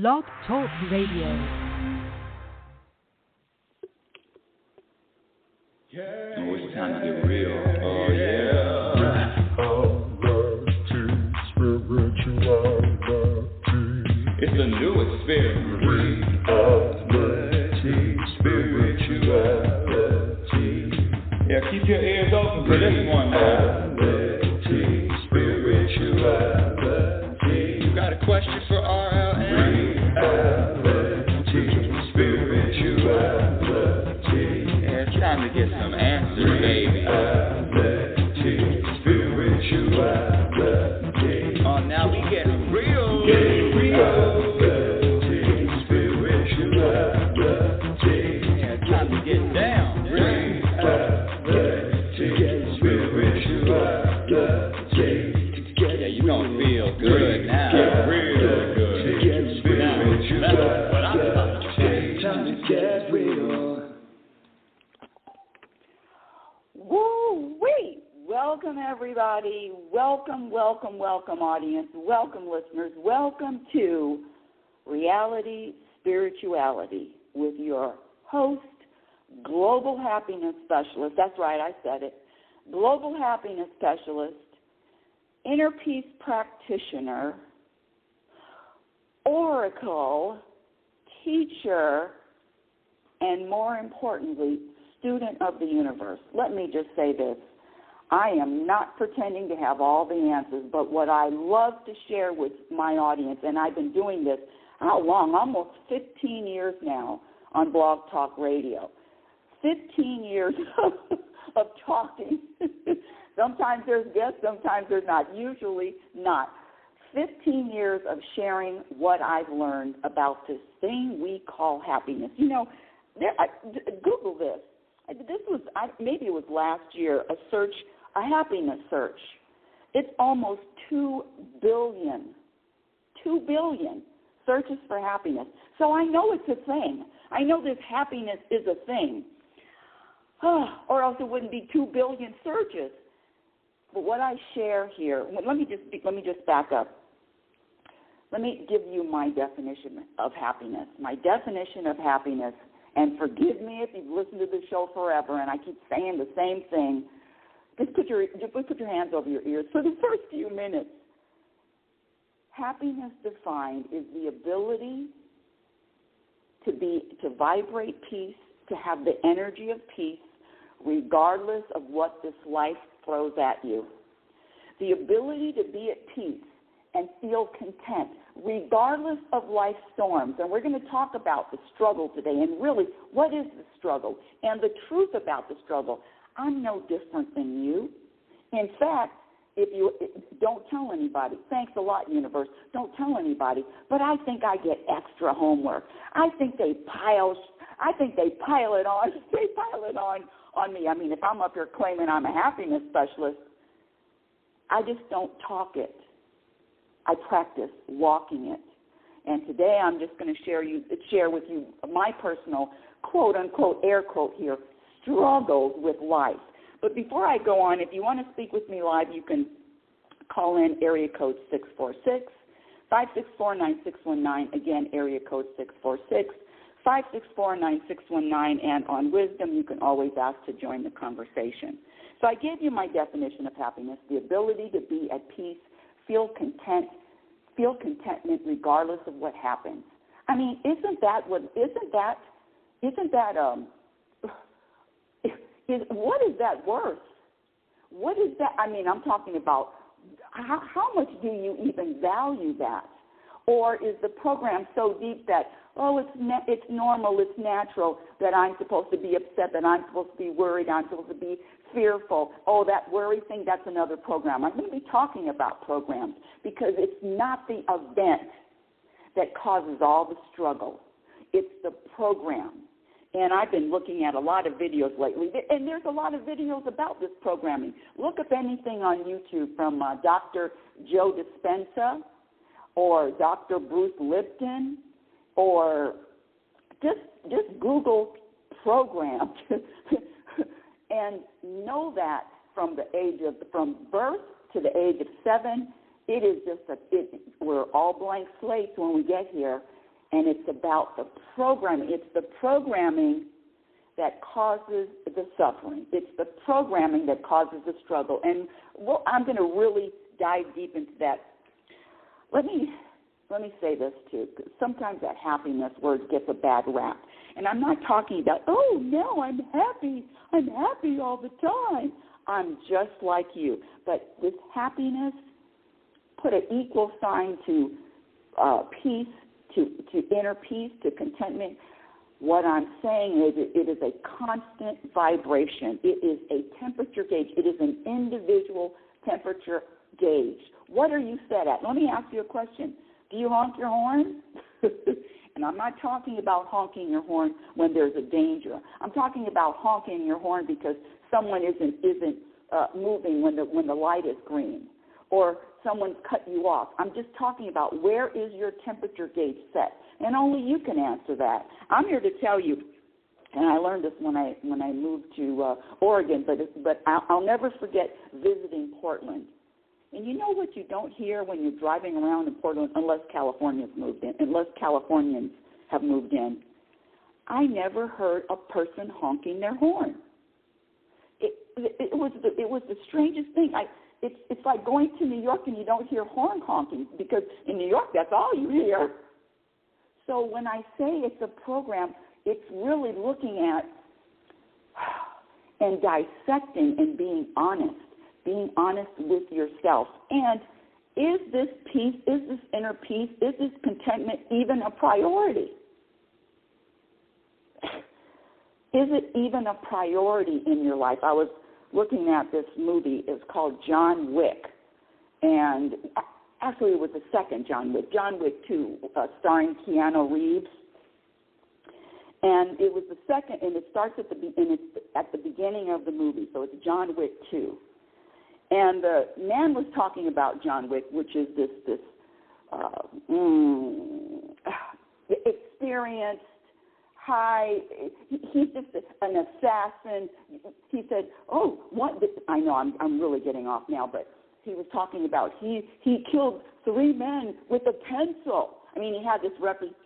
Blog Talk Radio. Oh, it's time to get real. Oh, yeah. It's the new experience. Reality, spirituality. Yeah, keep your ears open for this one now. Reality, spirituality. You got a question for RLN? Reality, spirituality. Yeah, it's time to get some answers, baby. Reality, spirituality. Oh, now we getting real. Getting real. Reality, spirituality. Yeah, it's time to get down. Reality, spirituality. Yeah, you gonna feel good now. Real good. Now, that's what I'm talking about. Time to get real. Woo-wee! Welcome, everybody. Welcome, welcome, welcome, audience. Welcome, listeners. Welcome to Reality Spirituality with your host, Global Happiness Specialist. That's right, I said it. Global Happiness Specialist, Inner Peace Practitioner, Oracle, teacher, and more importantly, student of the universe. Let me just say this. I am not pretending to have all the answers, but what I love to share with my audience, and I've been doing this, how long? Almost 15 years now on Blog Talk Radio. 15 years of talking. Sometimes there's guests, sometimes there's not. Usually not. 15 years of sharing what I've learned about this thing we call happiness. You know, Google this. This was, maybe it was last year, a happiness search. It's almost 2 billion searches for happiness. So I know it's a thing. I know this happiness is a thing. Or else it wouldn't be 2 billion searches. But what I share here, let me just back up. Let me give you my definition of happiness. My definition of happiness, and forgive me if you've listened to the show forever and I keep saying the same thing, just put your hands over your ears for the first few minutes. Happiness defined is the ability to vibrate peace, to have the energy of peace, regardless of what this life throws at you. The ability to be at peace and feel content, regardless of life's storms. And we're going to talk about the struggle today, and really, what is the struggle? And the truth about the struggle. I'm no different than you. In fact, if you don't tell anybody, thanks a lot, universe, don't tell anybody, but I think I get extra homework. I think they pile it on me. I mean, if I'm up here claiming I'm a happiness specialist, I just don't talk it. I practice walking it. And today I'm just going to share with you my personal, quote-unquote, air quote here, struggles with life. But before I go on, if you want to speak with me live, you can call in area code 646-564-9619. Again, area code 646-564-9619. And on Wisdom, you can always ask to join the conversation. So I gave you my definition of happiness, the ability to be at peace, feel contentment regardless of what happens. I mean, what is that worth? What is that? I mean, I'm talking about how much do you even value that? Or is the program so deep that, it's normal, it's natural that I'm supposed to be upset, that I'm supposed to be worried, I'm supposed to be fearful. Oh, that worry thing, that's another program. I'm going to be talking about programs because it's not the event that causes all the struggle. It's the program. And I've been looking at a lot of videos lately, and there's a lot of videos about this programming. Look up anything on YouTube from Dr. Joe Dispenza or Dr. Bruce Lipton, or just Google program and know that from birth to the age of 7, it is just we're all blank slates when we get here, And it's about the programming. It's the programming that causes the suffering. It's the programming that causes the struggle. And I'm going to really dive deep into that. Let me say this, too, because sometimes that happiness word gets a bad rap. And I'm not talking about, oh, no, I'm happy all the time. I'm just like you. But with happiness, put an equal sign to peace, to inner peace, to contentment. What I'm saying is it is a constant vibration. It is a temperature gauge. It is an individual temperature gauge. What are you set at? Let me ask you a question. Do you honk your horn? And I'm not talking about honking your horn when there's a danger. I'm talking about honking your horn because someone isn't moving when the light is green, or someone's cut you off. I'm just talking about where is your temperature gauge set, and only you can answer that. I'm here to tell you, and I learned this when I moved to Oregon, but I'll never forget visiting Portland. And you know what you don't hear when you're driving around in Portland, unless Californians have moved in. I never heard a person honking their horn. It was the strangest thing. It's like going to New York and you don't hear horn honking, because in New York that's all you hear. So when I say it's a program, it's really looking at and dissecting and being honest with yourself. And is this peace, is this inner peace, is this contentment even a priority? Is it even a priority in your life? I was looking at this movie. It's called John Wick. And actually it was the second John Wick 2, starring Keanu Reeves. And it was the second, and it starts at the beginning of the movie. So it's John Wick 2. And the man was talking about John Wick, which is this experienced, high. He's just an assassin. He said, "Oh, what?" I know I'm really getting off now, but he was talking about he killed 3 men with a pencil. I mean, he had this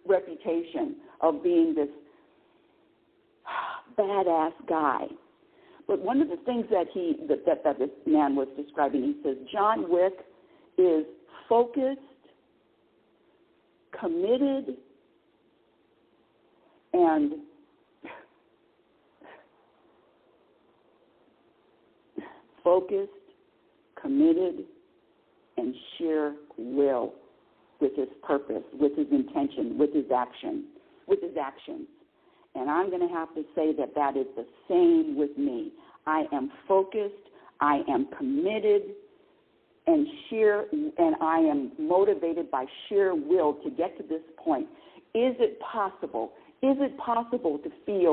reputation of being this badass guy. But one of the things that this man was describing, he says, John Wick is focused, committed, and sheer will with his purpose, with his intention, with his actions. And I'm going to have to say that is the same with me. I am focused, I am committed, and I am motivated by sheer will to get to this point. Is it possible? Is it possible to be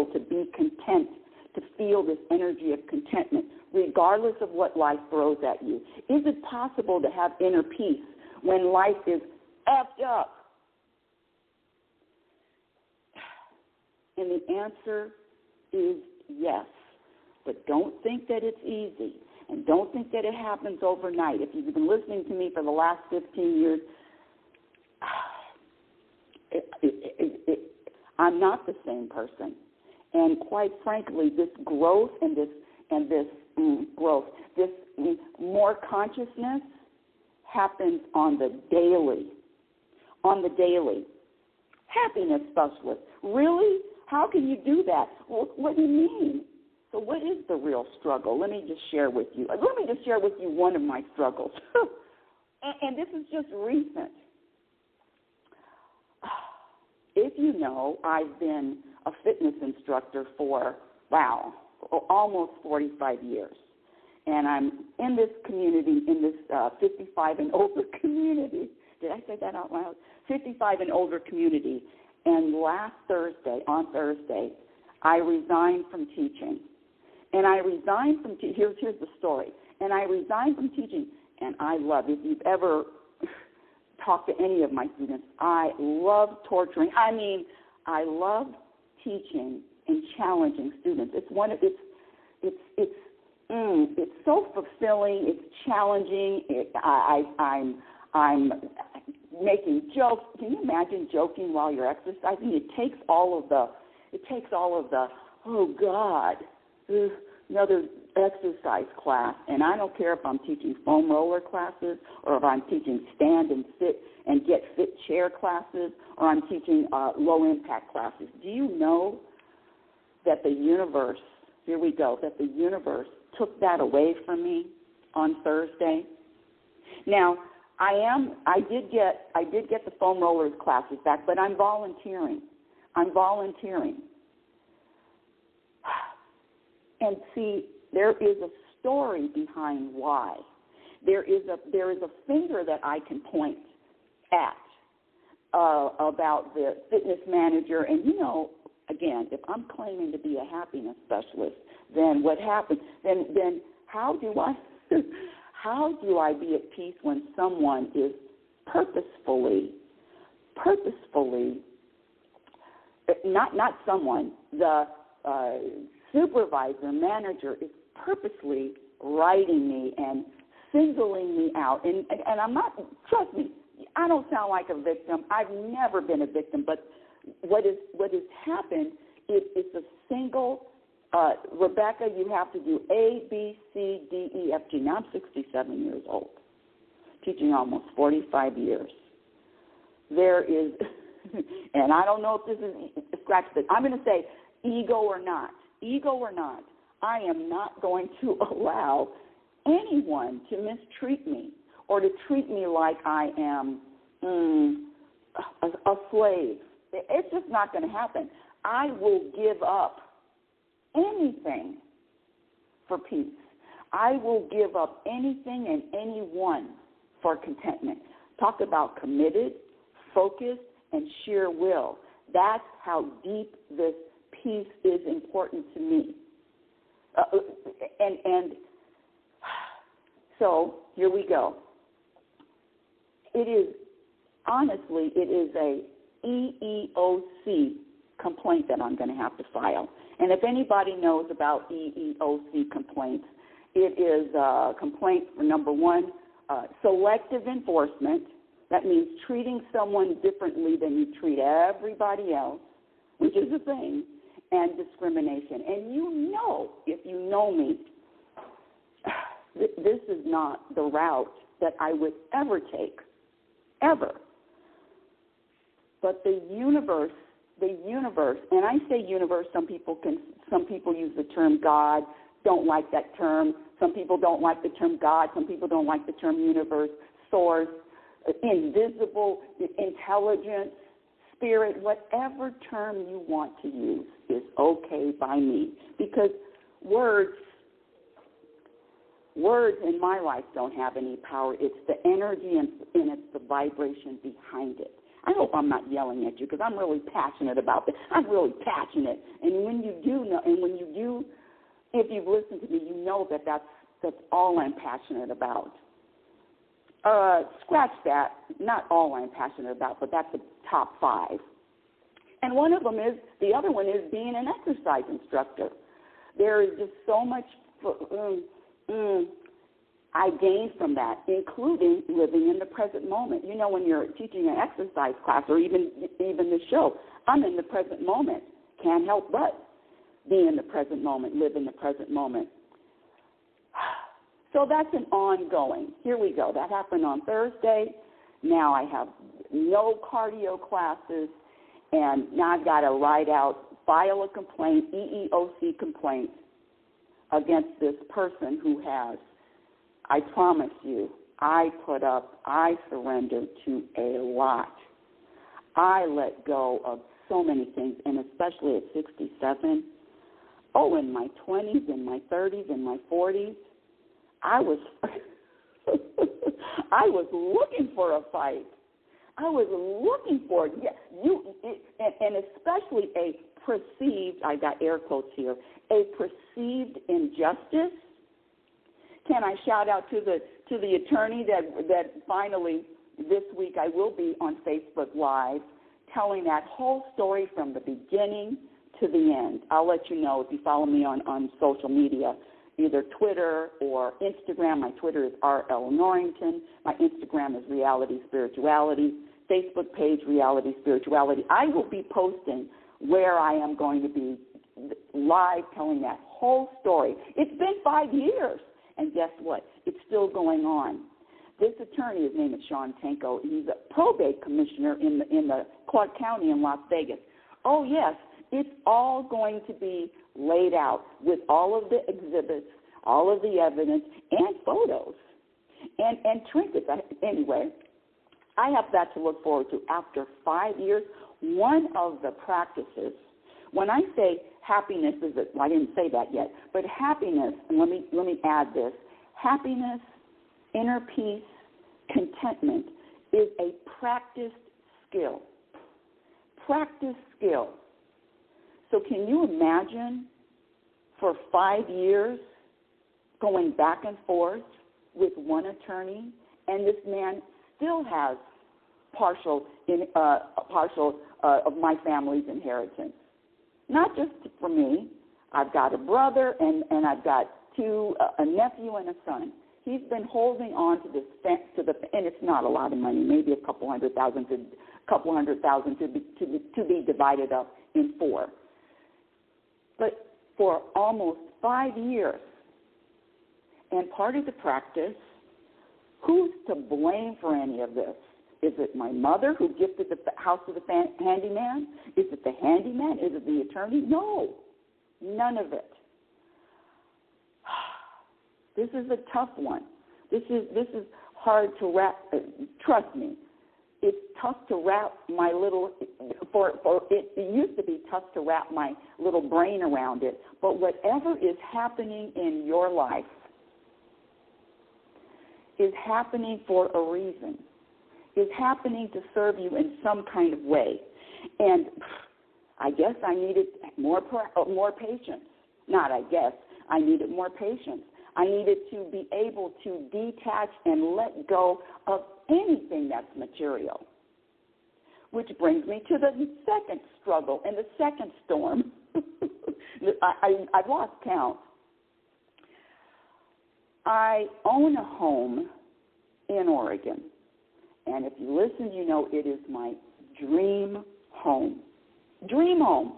content, to feel this energy of contentment, regardless of what life throws at you? Is it possible to have inner peace when life is effed up? And the answer is yes. But don't think that it's easy, and don't think that it happens overnight. If you've been listening to me for the last 15 years, I'm not the same person. And quite frankly, this growth this more consciousness happens on the daily. Happiness specialist. Really? How can you do that? Well, what do you mean? So what is the real struggle? Let me just share with you one of my struggles. And this is just recent. If you know, I've been a fitness instructor for, almost 45 years. And I'm in this community, in this 55 and older community. Did I say that out loud? 55 and older community. And on Thursday, I resigned from teaching. And I resigned from teaching. Here's the story. And I resigned from teaching. And I love, if you've ever talked to any of my students, I love torturing. I love teaching and challenging students. It's so fulfilling. It's challenging. making jokes. Can you imagine joking while you're exercising? It takes all of the, oh, God, another exercise class. And I don't care if I'm teaching foam roller classes or if I'm teaching stand and sit and get fit chair classes or I'm teaching low-impact classes. Do you know that the universe, here we go, that the universe took that away from me on Thursday? Now, I did get the foam rollers classes back, but I'm volunteering. And see, there is a story behind why. There is a finger that I can point at about the fitness manager. And, you know, again, if I'm claiming to be a happiness specialist, then what happens? Then how do I be at peace when someone is purposefully, not someone, the supervisor, manager is purposely writing me and singling me out. And I'm not, trust me, I don't sound like a victim. I've never been a victim. But what has happened is it's a single, Rebecca, you have to do A, B, C, D, E, F, G. Now I'm 67 years old, teaching almost 45 years. There is, and I don't know if this is, scratch this, I'm going to say ego or not, I am not going to allow anyone to mistreat me or to treat me like I am a slave. It's just not going to happen. I will give up anything for peace. I will give up anything and anyone for contentment. Talk about committed, focused, and sheer will. That's how deep this peace is important to me. And so here we go. It is, honestly, it is a EEOC complaint that I'm going to have to file. And if anybody knows about EEOC complaints, it is a complaint for, number one, selective enforcement. That means treating someone differently than you treat everybody else, which is a thing, and discrimination. And you know, if you know me, this is not the route that I would ever take, ever. But the universe, and I say universe, some people use the term God, don't like that term. Some people don't like the term God. Some people don't like the term universe, source, invisible, intelligence, spirit, whatever term you want to use is okay by me. Because words in my life don't have any power. It's the energy and it's the vibration behind it. I hope I'm not yelling at you because I'm really passionate about this. I'm really passionate. And when you do know, if you've listened to me, you know that that's all I'm passionate about. Scratch that. Not all I'm passionate about, but that's the top 5. And the other one is being an exercise instructor. There is just so much I gained from that, including living in the present moment. You know, when you're teaching an exercise class or even the show, I'm in the present moment. Can't help but be in the present moment, live in the present moment. So that's an ongoing. Here we go. That happened on Thursday. Now I have no cardio classes, and now I've got to file a complaint, EEOC complaint, against this person who has, I promise you, I surrendered to a lot. I let go of so many things, and especially at 67. Oh, in my 20s, in my 30s, in my 40s, I was looking for a fight. I was looking for it. Yeah, and especially a perceived, I got air quotes here, a perceived injustice. Can I shout out to the attorney that finally this week I will be on Facebook Live telling that whole story from the beginning to the end. I'll let you know if you follow me on social media. either Twitter or Instagram. My Twitter is RL Norrington. My Instagram is Reality Spirituality. Facebook page, Reality Spirituality. I will be posting where I am going to be live telling that whole story. It's been 5 years, and guess what? It's still going on. This attorney, his name is Sean Tanko. He's a probate commissioner in the Clark County in Las Vegas. Oh, yes, it's all going to be laid out with all of the exhibits, all of the evidence, and photos, and trinkets. Anyway, I have that to look forward to. After 5 years, one of the practices, when I say happiness is it, well, I didn't say that yet, but happiness, and let me add this, happiness, inner peace, contentment is a practiced skill. Practiced skill. So can you imagine for 5 years going back and forth with one attorney, and this man still has partial of my family's inheritance? Not just for me. I've got a brother, and I've got a nephew and a son. He's been holding on to and it's not a lot of money, maybe a couple hundred thousand to be divided up in 4. But for almost 5 years, and part of the practice, who's to blame for any of this? Is it my mother who gifted the house to the handyman? Is it the handyman? Is it the attorney? No, none of it. This is a tough one. This is hard to wrap. Trust me, it's tough to wrap my little. It used to be tough to wrap my little brain around it. But whatever is happening in your life is happening for a reason. Is happening to serve you in some kind of way, and I guess I needed more patience. Not I guess I needed more patience. I needed to be able to detach and let go of anything that's material. Which brings me to the second struggle and the second storm. I've lost count. I own a home in Oregon. And if you listen, you know it is my dream home. Dream home.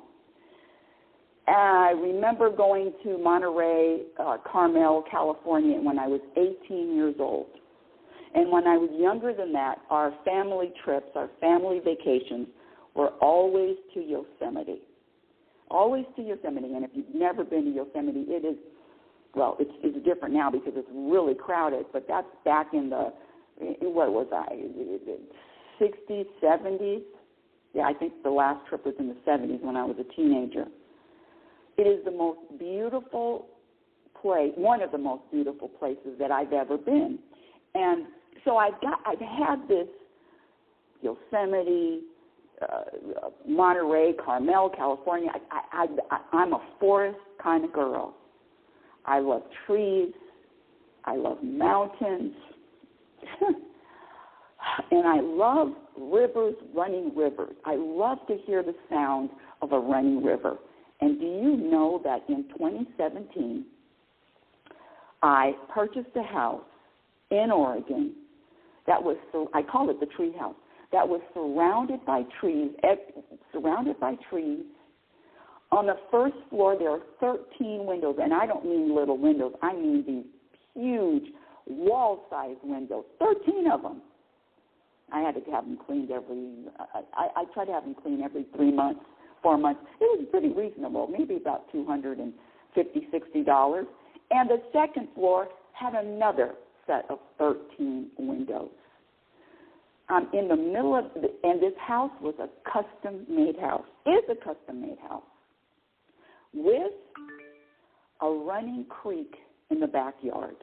I remember going to Monterey, Carmel, California when I was 18 years old. And when I was younger than that, our family trips, our family vacations were always to Yosemite. Always to Yosemite. And if you've never been to Yosemite, it is, well, it's different now because it's really crowded, but that's back in the, what was I, 60s, 70s? Yeah, I think the last trip was in the 70s when I was a teenager. It is the most beautiful place, one of the most beautiful places that I've ever been. And so I've had this Yosemite, Monterey, Carmel, California. I'm a forest kind of girl. I love trees. I love mountains. And I love rivers, running rivers. I love to hear the sound of a running river. And do you know that in 2017, I purchased a house in Oregon that was, I call it the tree house, that was surrounded by trees. On the first floor, there are 13 windows, and I don't mean little windows. I mean these huge wall-sized windows, 13 of them. I had to have them cleaned I try to have them cleaned every 3 months, 4 months. It was pretty reasonable, maybe about $250, $60. And the second floor had another set of 13 windows. In the middle of, and this house was a custom-made house. It's a custom-made house with a running creek in the backyard.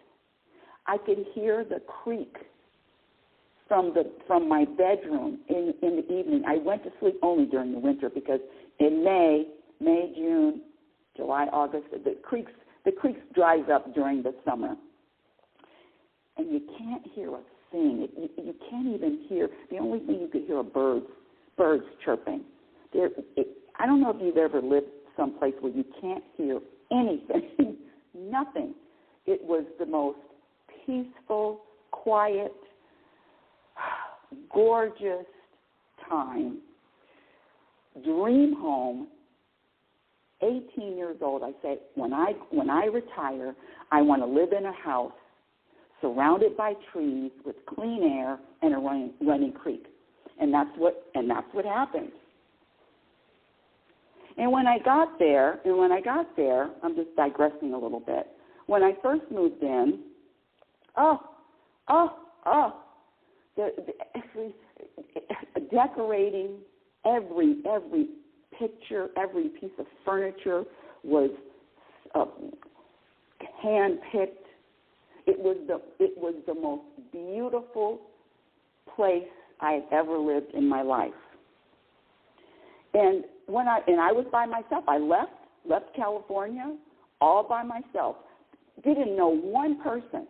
I could hear the creek from my bedroom in the evening. I went to sleep only during the winter because in May, June, July, August, the creeks dries up during the summer. And you can't hear a thing. You can't even hear, the only thing you could hear are birds chirping. I don't know if you've ever lived someplace where you can't hear anything, nothing. It was the most peaceful, quiet, gorgeous time. Dream home. 18 years old, I say, when I retire, I want to live in a house surrounded by trees with clean air and a running creek. And that's what happened. And when I got there, I'm just digressing a little bit. When I first moved in, decorating, every picture, every piece of furniture was hand-picked. It was the most beautiful place I had ever lived in my life. And I was by myself. I left California all by myself. Didn't know one person.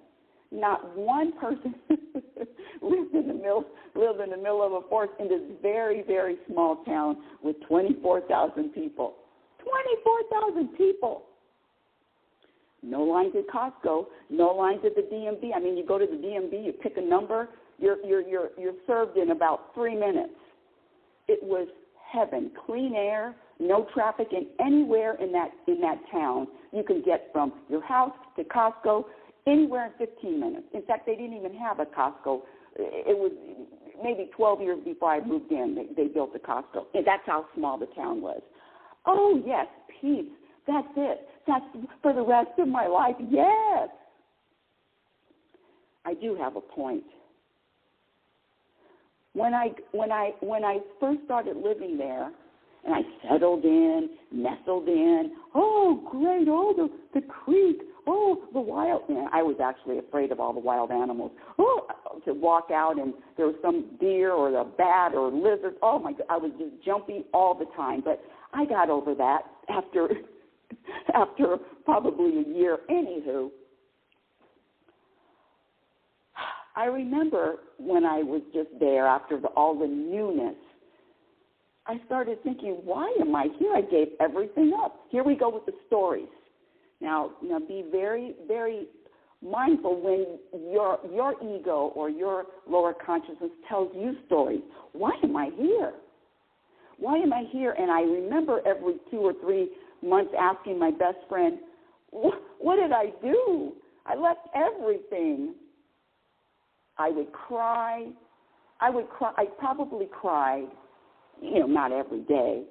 Not one person lived in the middle of a forest in this very, very small town with 24,000 people. 24,000 people. No lines at Costco. No lines at the DMV. I mean, you go to the DMV, you pick a number, you're served in about 3 minutes. It was heaven. Clean air, no traffic, and anywhere in that town you can get from your house to Costco. Anywhere in 15 minutes. In fact, they didn't even have a Costco. It was maybe 12 years before I moved in, they built a Costco. And that's how small the town was. Oh, yes, peace. That's it. That's for the rest of my life. Yes. I do have a point. When I first started living there, and I settled in, nestled in, oh, great, oh, the creek, oh, the wild, man, I was actually afraid of all the wild animals. Oh, to walk out and there was some deer or a bat or a lizard. Oh, my God, I was just jumpy all the time. But I got over that after probably a year. Anywho, I remember when I was just there after all the newness, I started thinking, why am I here? I gave everything up. Here we go with the stories. Now be very, very mindful when your ego or your lower consciousness tells you stories. Why am I here? Why am I here? And I remember every 2 or 3 months asking my best friend, what did I do? I left everything. I would cry. I probably cried, not every day,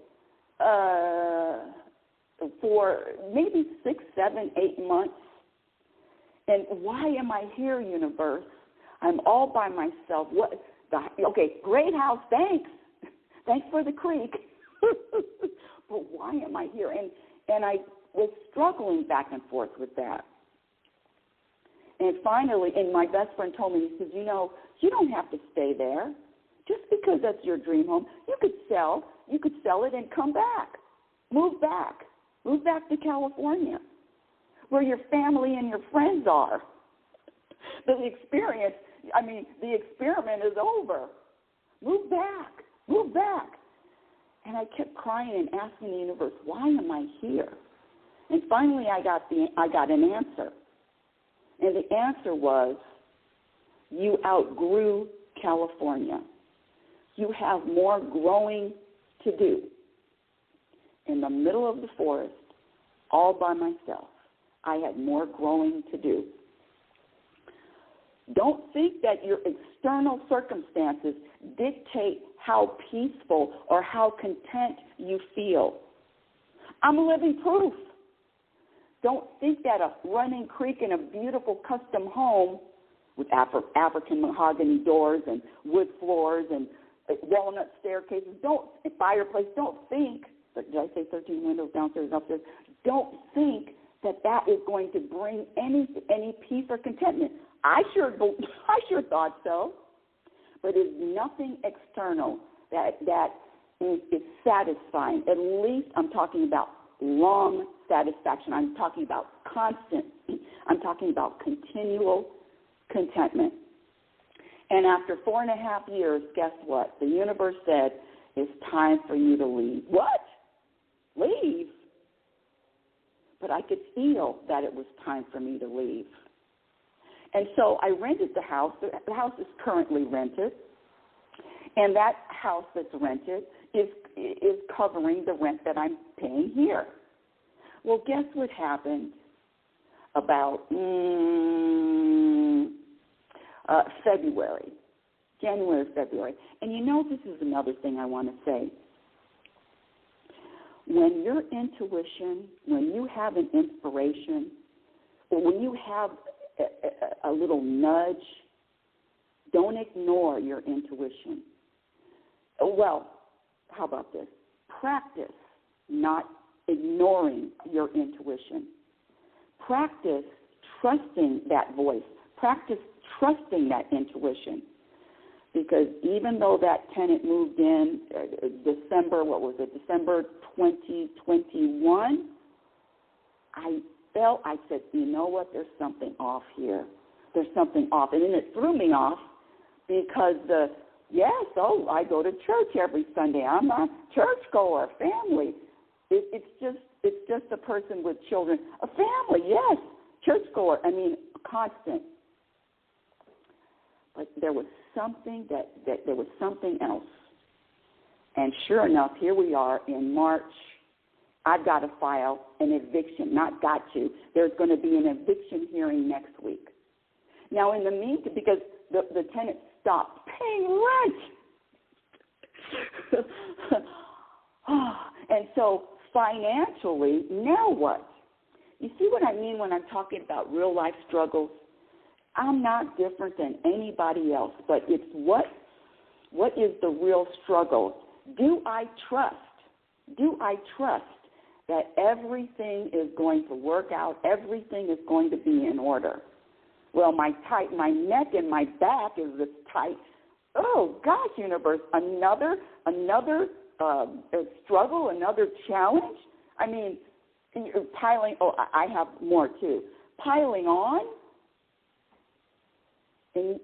for maybe 6, 7, 8 months. And why am I here, universe? I'm all by myself. Okay, great house, thanks. Thanks for the creek. But why am I here? And I was struggling back and forth with that. And finally, my best friend told me, he says, you don't have to stay there. Just because that's your dream home, you could sell it and come back. Move back to California, where your family and your friends are. The experiment is over. Move back. And I kept crying and asking the universe, why am I here? And finally I got an answer. And the answer was, you outgrew California. You have more growing to do. In the middle of the forest, all by myself, I had more growing to do. Don't think that your external circumstances dictate how peaceful or how content you feel. I'm a living proof. Don't think that a running creek and a beautiful custom home with African mahogany doors and wood floors and walnut staircases, fireplace, don't think, did I say 13 windows downstairs and upstairs? Don't think that is going to bring any peace or contentment. I sure thought so. But it's nothing external that is satisfying. At least I'm talking about long satisfaction. I'm talking about constant. I'm talking about continual contentment. And after 4.5 years, guess what? The universe said, it's time for you to leave. What? Leave? but I could feel that it was time for me to leave. And so I rented the house. The house is currently rented, and that house that's rented is covering the rent that I'm paying here. Well, guess what happened about January, February. And you know, this is another thing I want to say. When your intuition, when you have an inspiration, or when you have a little nudge, don't ignore your intuition. Well, how about this? Practice not ignoring your intuition. Practice trusting that voice. Practice trusting that intuition. Because even though that tenant moved in December 2021, I said, you know what, there's something off here. There's something off. And then it threw me off because I go to church every Sunday. I'm a churchgoer, family. It's just a person with children. A family, yes, churchgoer. I mean, constant. But there was something there was something else. And sure enough, here we are in March. I've got to file an eviction. Not got to. There's going to be an eviction hearing next week. Now, in the meantime, because the tenant stopped paying rent. And so financially, now what? You see what I mean when I'm talking about real life struggles? I'm not different than anybody else, but it's what is the real struggle? Do I trust that everything is going to work out, everything is going to be in order? Well, my neck and my back is this tight. Oh, gosh, universe, another struggle, another challenge? I mean, piling, I have more too. Piling on? And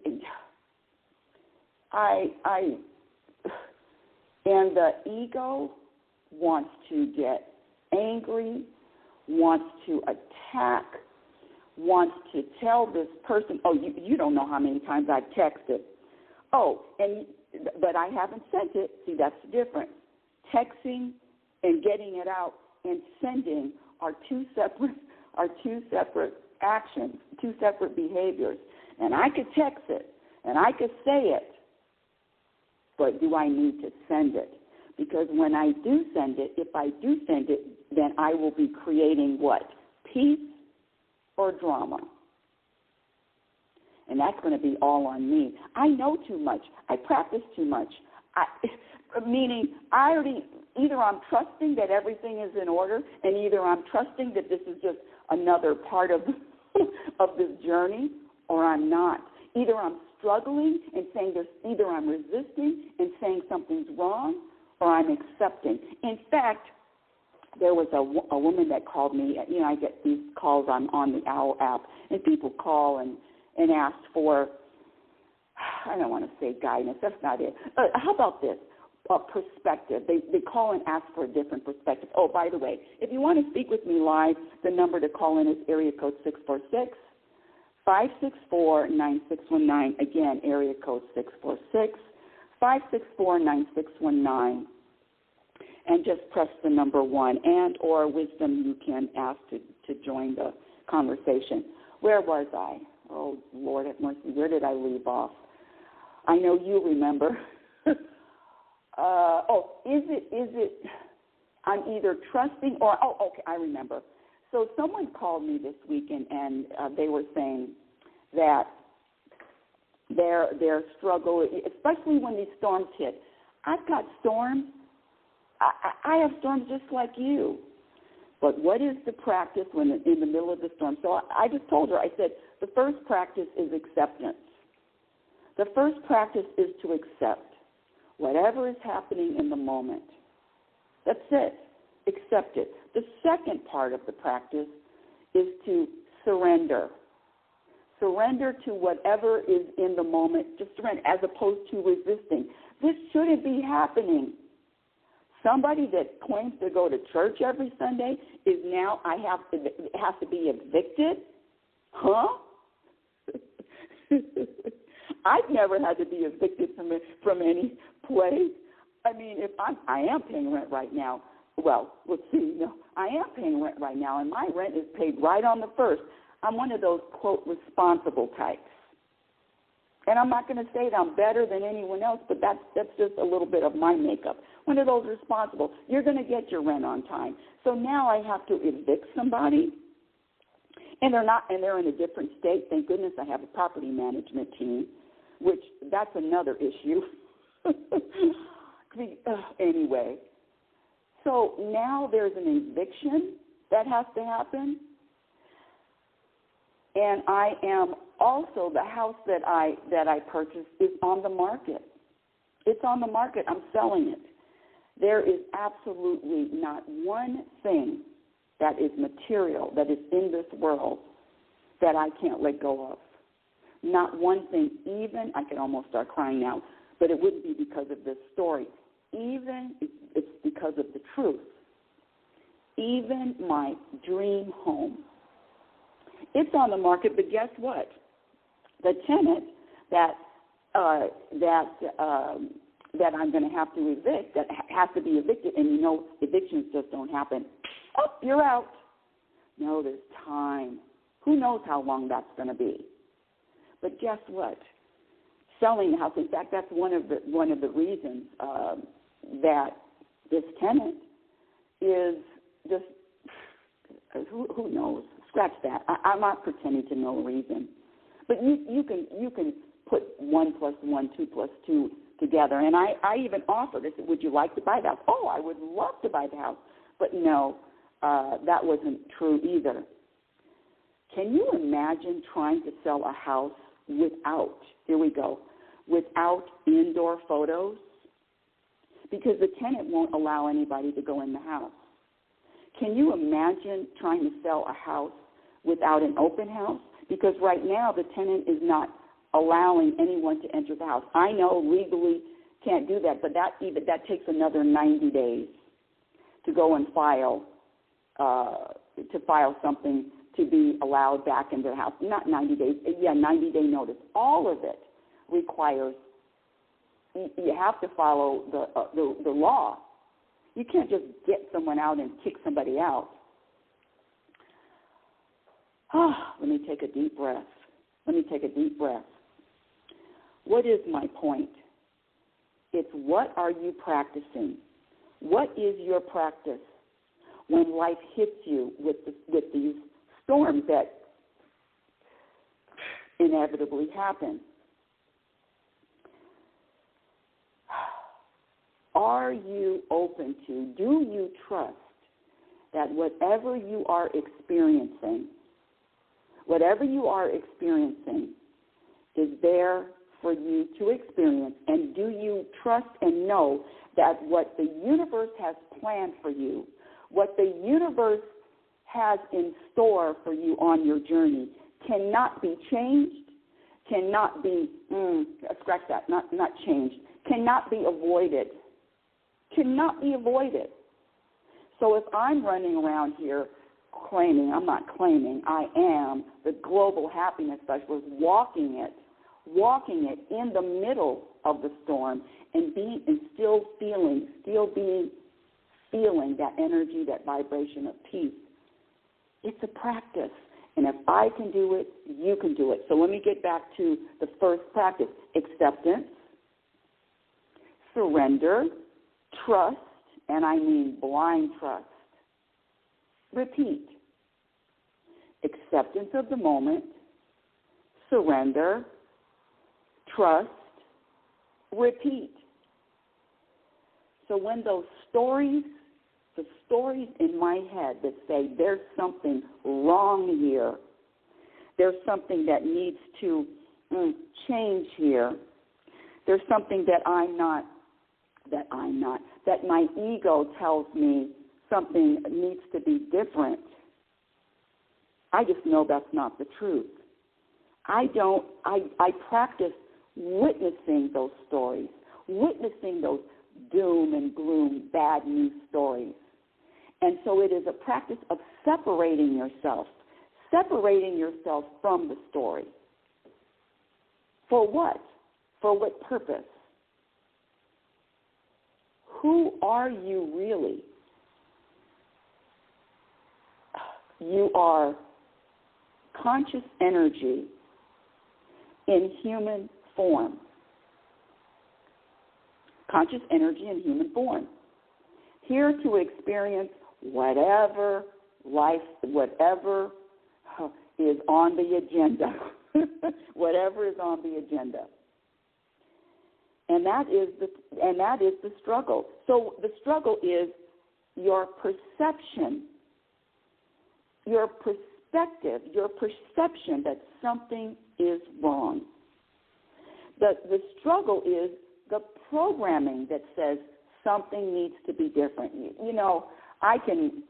the ego wants to get angry, wants to attack, wants to tell this person, you don't know how many times I've texted. But I haven't sent it. See, that's the difference. Texting and getting it out and sending are two separate actions, two separate behaviors. And I could text it, and I could say it, but do I need to send it? Because when I do send it, if I do send it, then I will be creating what? Peace or drama? And that's going to be all on me. I know too much. I practice too much. Meaning either I'm trusting that everything is in order, and either I'm trusting that this is just another part of this journey, or I'm not. Either I'm struggling and saying either I'm resisting and saying something's wrong, or I'm accepting. In fact, there was a woman that called me. You know, I get these calls on the OWL app, and people call and ask for, I don't want to say guidance. That's not it. How about this? Perspective. They call and ask for a different perspective. Oh, by the way, if you want to speak with me live, the number to call in is area code 646-564-9619. Again, area code 646-564-9619. And just press the number 1, and or wisdom you can ask to join the conversation. Where was I? Oh, Lord have mercy. Where did I leave off? I know you remember. Is it I'm either trusting or, okay, I remember. So someone called me this week, and they were saying that their struggle, especially when these storms hit. I've got storms. I have storms just like you. But what is the practice when in the middle of the storm? So I just told her, I said, the first practice is acceptance. The first practice is to accept whatever is happening in the moment. That's it. Accept it. The second part of the practice is to surrender. Surrender to whatever is in the moment. Just surrender, as opposed to resisting. This shouldn't be happening. Somebody that claims to go to church every Sunday is now has to be evicted? Huh? I've never had to be evicted from any place. I mean, if I am paying rent right now. Well, let's see. No, I am paying rent right now, and my rent is paid right on the first. I'm one of those, quote, responsible types. And I'm not going to say that I'm better than anyone else, but that's just a little bit of my makeup. One of those responsible. You're going to get your rent on time. So now I have to evict somebody, and they're in a different state. Thank goodness I have a property management team, which that's another issue. Anyway, so now there's an eviction that has to happen, and I am also, the house that I purchased is on the market. It's on the market. I'm selling it. There is absolutely not one thing that is material, that is in this world, that I can't let go of. Not one thing. Even, I can almost start crying now, but it wouldn't be because of this story. Even, it's because of the truth. Even my dream home. It's on the market, but guess what? The tenant that I'm going to have to evict, that has to be evicted, and you know evictions just don't happen. Oh, you're out. No, there's time. Who knows how long that's going to be? But guess what? Selling the house. In fact, that's one of the reasons that this tenant is just who knows. Scratch that. I'm not pretending to know a reason. But you can put 1 + 1, 2 + 2 together. And I even offered, I said, would you like to buy the house? Oh, I would love to buy the house. But no, that wasn't true either. Can you imagine trying to sell a house without indoor photos? Because the tenant won't allow anybody to go in the house. Can you imagine trying to sell a house without an open house? Because right now the tenant is not allowing anyone to enter the house. I know legally can't do that, but that takes another 90 days to go and file something to be allowed back into the house. Not 90 days, 90-day notice. All of it requires, you have to follow the law. You can't just get someone out and kick somebody out. Let me take a deep breath. What is my point? It's what are you practicing? What is your practice when life hits you with these storms that inevitably happen? Are you open to, do you trust that whatever you are experiencing is there for you to experience? And do you trust and know that what the universe has planned for you, what the universe has in store for you on your journey cannot be changed, cannot be, scratch that, not changed, cannot be avoided. Cannot be avoided. So if I'm running around here claiming, I'm not claiming, I am the global happiness specialist, walking it in the middle of the storm and still feeling that energy, that vibration of peace. It's a practice. And if I can do it, you can do it. So let me get back to the first practice: acceptance, surrender, trust, and I mean blind trust. Repeat. Acceptance of the moment, surrender, trust, repeat. So when those stories, the stories in my head that say there's something wrong here, there's something that needs to change here, there's something that my ego tells me something needs to be different, I just know that's not the truth. I practice witnessing those stories, witnessing those doom and gloom, bad news stories. And so it is a practice of separating yourself from the story. For what? For what purpose? Who are you really? You are conscious energy in human form. Conscious energy in human form. Here to experience whatever life, whatever is on the agenda. Whatever is on the agenda. And that is the struggle. So the struggle is your perception, your perspective, your perception that something is wrong. The struggle is the programming that says something needs to be different. You know, I can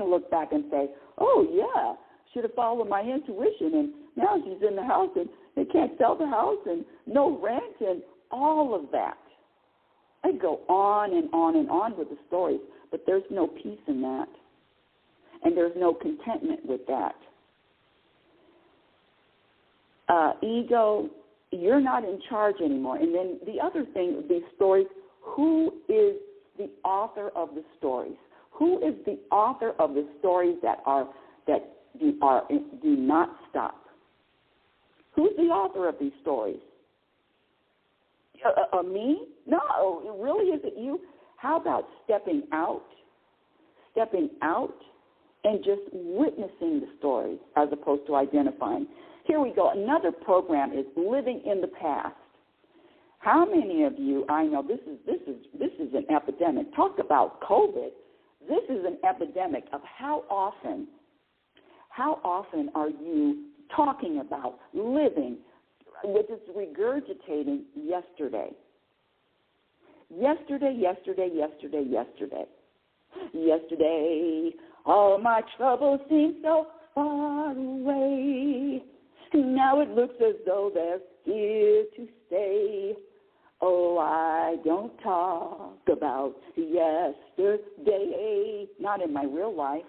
look back and say, oh yeah, should have followed my intuition, and now she's in the house and they can't sell the house and no rent and all of that. I go on and on and on with the stories, but there's no peace in that. And there's no contentment with that. Ego, you're not in charge anymore. And then the other thing, these stories, who is the author of the stories? Who is the author of the stories that do not stop? Who's the author of these stories? Me? No, it really isn't you. How about stepping out and just witnessing the stories as opposed to identifying? Here we go. Another program is living in the past. How many of you? I know this is an epidemic. Talk about COVID. This is an epidemic of how often are you talking about living, which is regurgitating yesterday. Yesterday, all my troubles seem so far away. Now it looks as though they're here to stay. Oh, I don't talk about yesterday, not in my real life.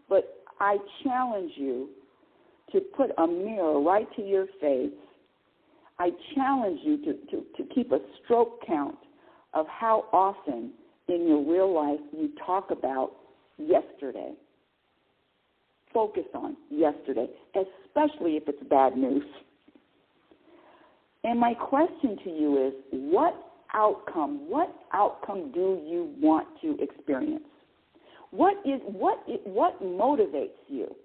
But I challenge you to put a mirror right to your face. I challenge you to keep a stroke count of how often in your real life you talk about yesterday. Focus on yesterday, especially if it's bad news. And my question to you is, what outcome do you want to experience? What motivates you?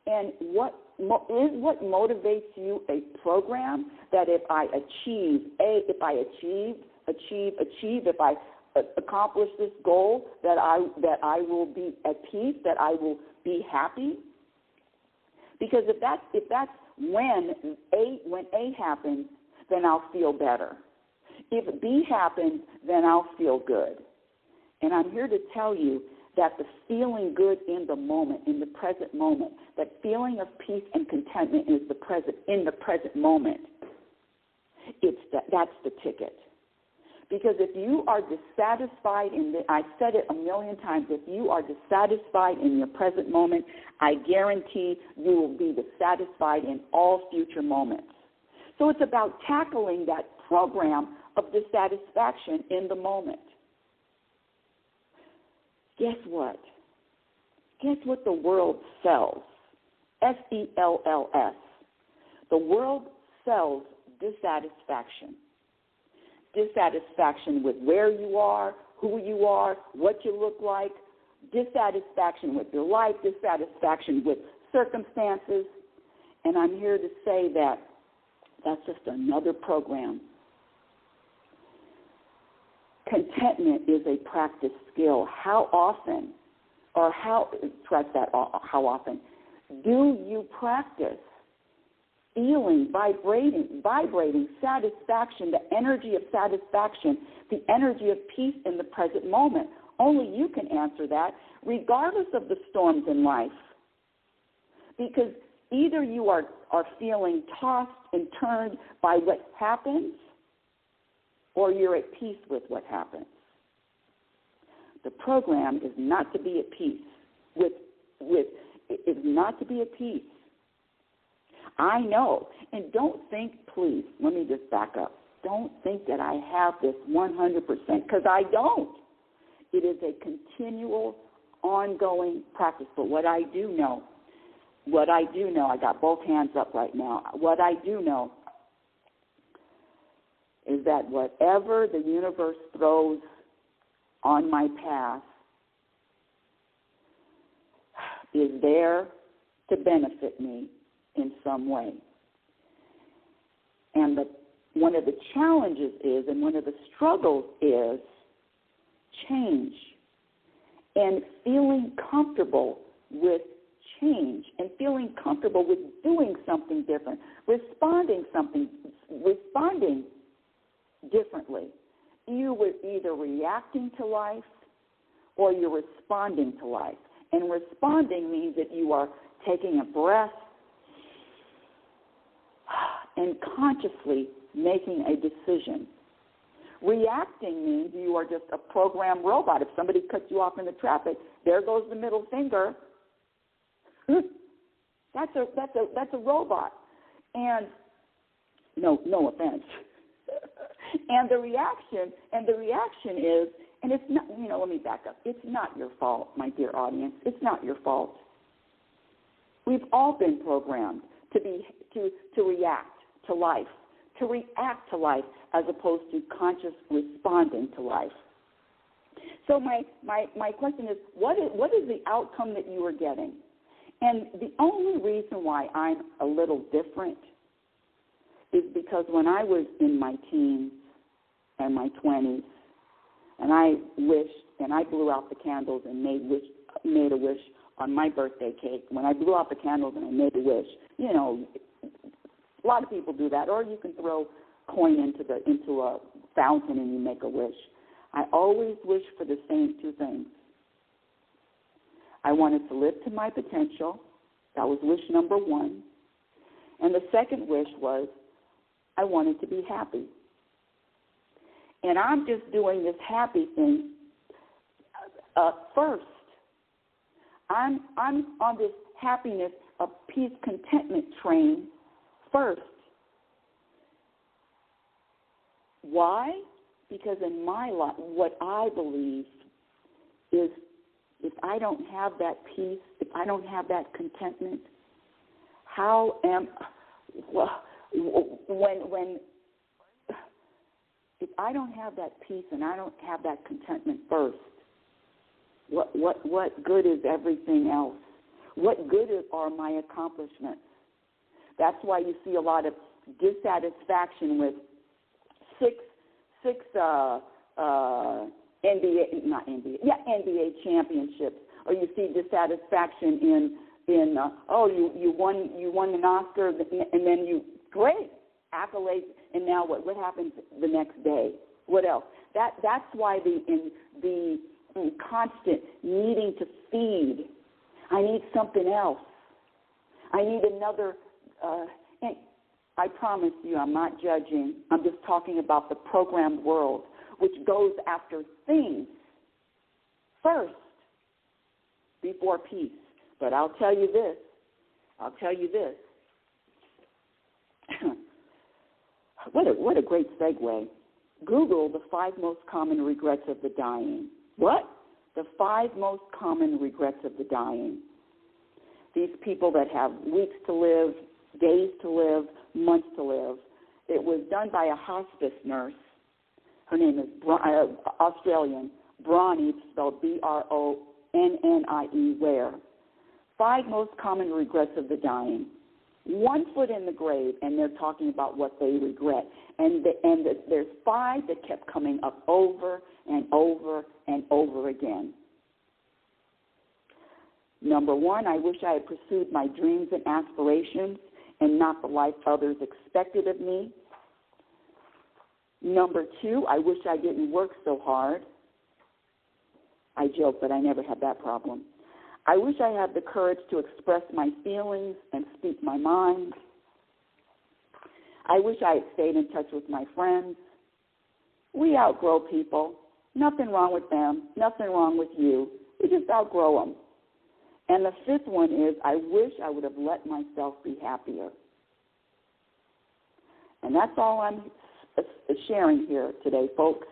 And what motivates you a program that if I accomplish this goal, that I will be at peace, that I will be happy? Because if that's when A happens, then I'll feel better. If B happens, then I'll feel good. And I'm here to tell you that the feeling good in the moment, in the present moment, that feeling of peace and contentment is in the present moment. That's the ticket. Because if you are dissatisfied I've said it a million times, if you are dissatisfied in your present moment, I guarantee you will be dissatisfied in all future moments. So it's about tackling that program of dissatisfaction in the moment. Guess what? Guess what the world sells? SELLS. The world sells dissatisfaction. Dissatisfaction with where you are, who you are, what you look like, dissatisfaction with your life, dissatisfaction with circumstances. And I'm here to say that that's just another program. Contentment is a practice skill. How often do you practice feeling, vibrating satisfaction, the energy of satisfaction, the energy of peace in the present moment? Only you can answer that, regardless of the storms in life. Because either you are feeling tossed and turned by what happens, or you're at peace with what happens. The program is not to be at peace is not to be at peace. I know, and don't think, please, let me just back up. Don't think that I have this 100%, because I don't. It is a continual, ongoing practice. But what I do know, I got both hands up right now. What I do know is that whatever the universe throws on my path is there to benefit me in some way. And one of the challenges is, and one of the struggles is, change and feeling comfortable with change and feeling comfortable with doing something different, responding differently. You were either reacting to life or you're responding to life. And responding means that you are taking a breath and consciously making a decision. Reacting means you are just a programmed robot. If somebody cuts you off in the traffic, there goes the middle finger. That's a robot. And no offense. And the reaction is, and it's not, let me back up. It's not your fault, my dear audience. It's not your fault. We've all been programmed to react to life, as opposed to conscious responding to life. So my question is, what is the outcome that you are getting? And the only reason why I'm a little different is because when I was in my teens and my 20s, and I wished, and I blew out the candles and made a wish on my birthday cake. When I blew out the candles and I made a wish, a lot of people do that, or you can throw coin into a fountain and you make a wish. I always wish for the same two things. I wanted to live to my potential. That was wish number one. And the second wish was I wanted to be happy. And I'm just doing this happy thing first. I'm on this happiness, peace, contentment train first. Why? Because in my life, what I believe is if I don't have that peace, if I don't have that contentment, if I don't have that peace and I don't have that contentment first, what good is everything else? What good are my accomplishments? That's why you see a lot of dissatisfaction with six NBA championships, or you see dissatisfaction in you won an Oscar, and then great accolades, and now what happens the next day? What else? That's why the constant needing to feed. I need something else. I need another. And I promise you, I'm not judging. I'm just talking about the programmed world, which goes after things first before peace. But I'll tell you this. What a great segue. Google the 5 most common regrets of the dying. What? The 5 most common regrets of the dying. These people that have weeks to live, days to live, months to live. It was done by a hospice nurse. Her name is Australian, Bronnie, spelled Bronnie, Ware. 5 most common regrets of the dying. 1 foot in the grave, and they're talking about what they regret. And there's 5 that kept coming up over and over and over again. Number 1, I wish I had pursued my dreams and aspirations and not the life others expected of me. Number 2, I wish I didn't work so hard. I joke, but I never had that problem. I wish I had the courage to express my feelings and speak my mind. I wish I had stayed in touch with my friends. We outgrow people. Nothing wrong with them. Nothing wrong with you. We just outgrow them. And the fifth one is, I wish I would have let myself be happier. And that's all I'm sharing here today, folks.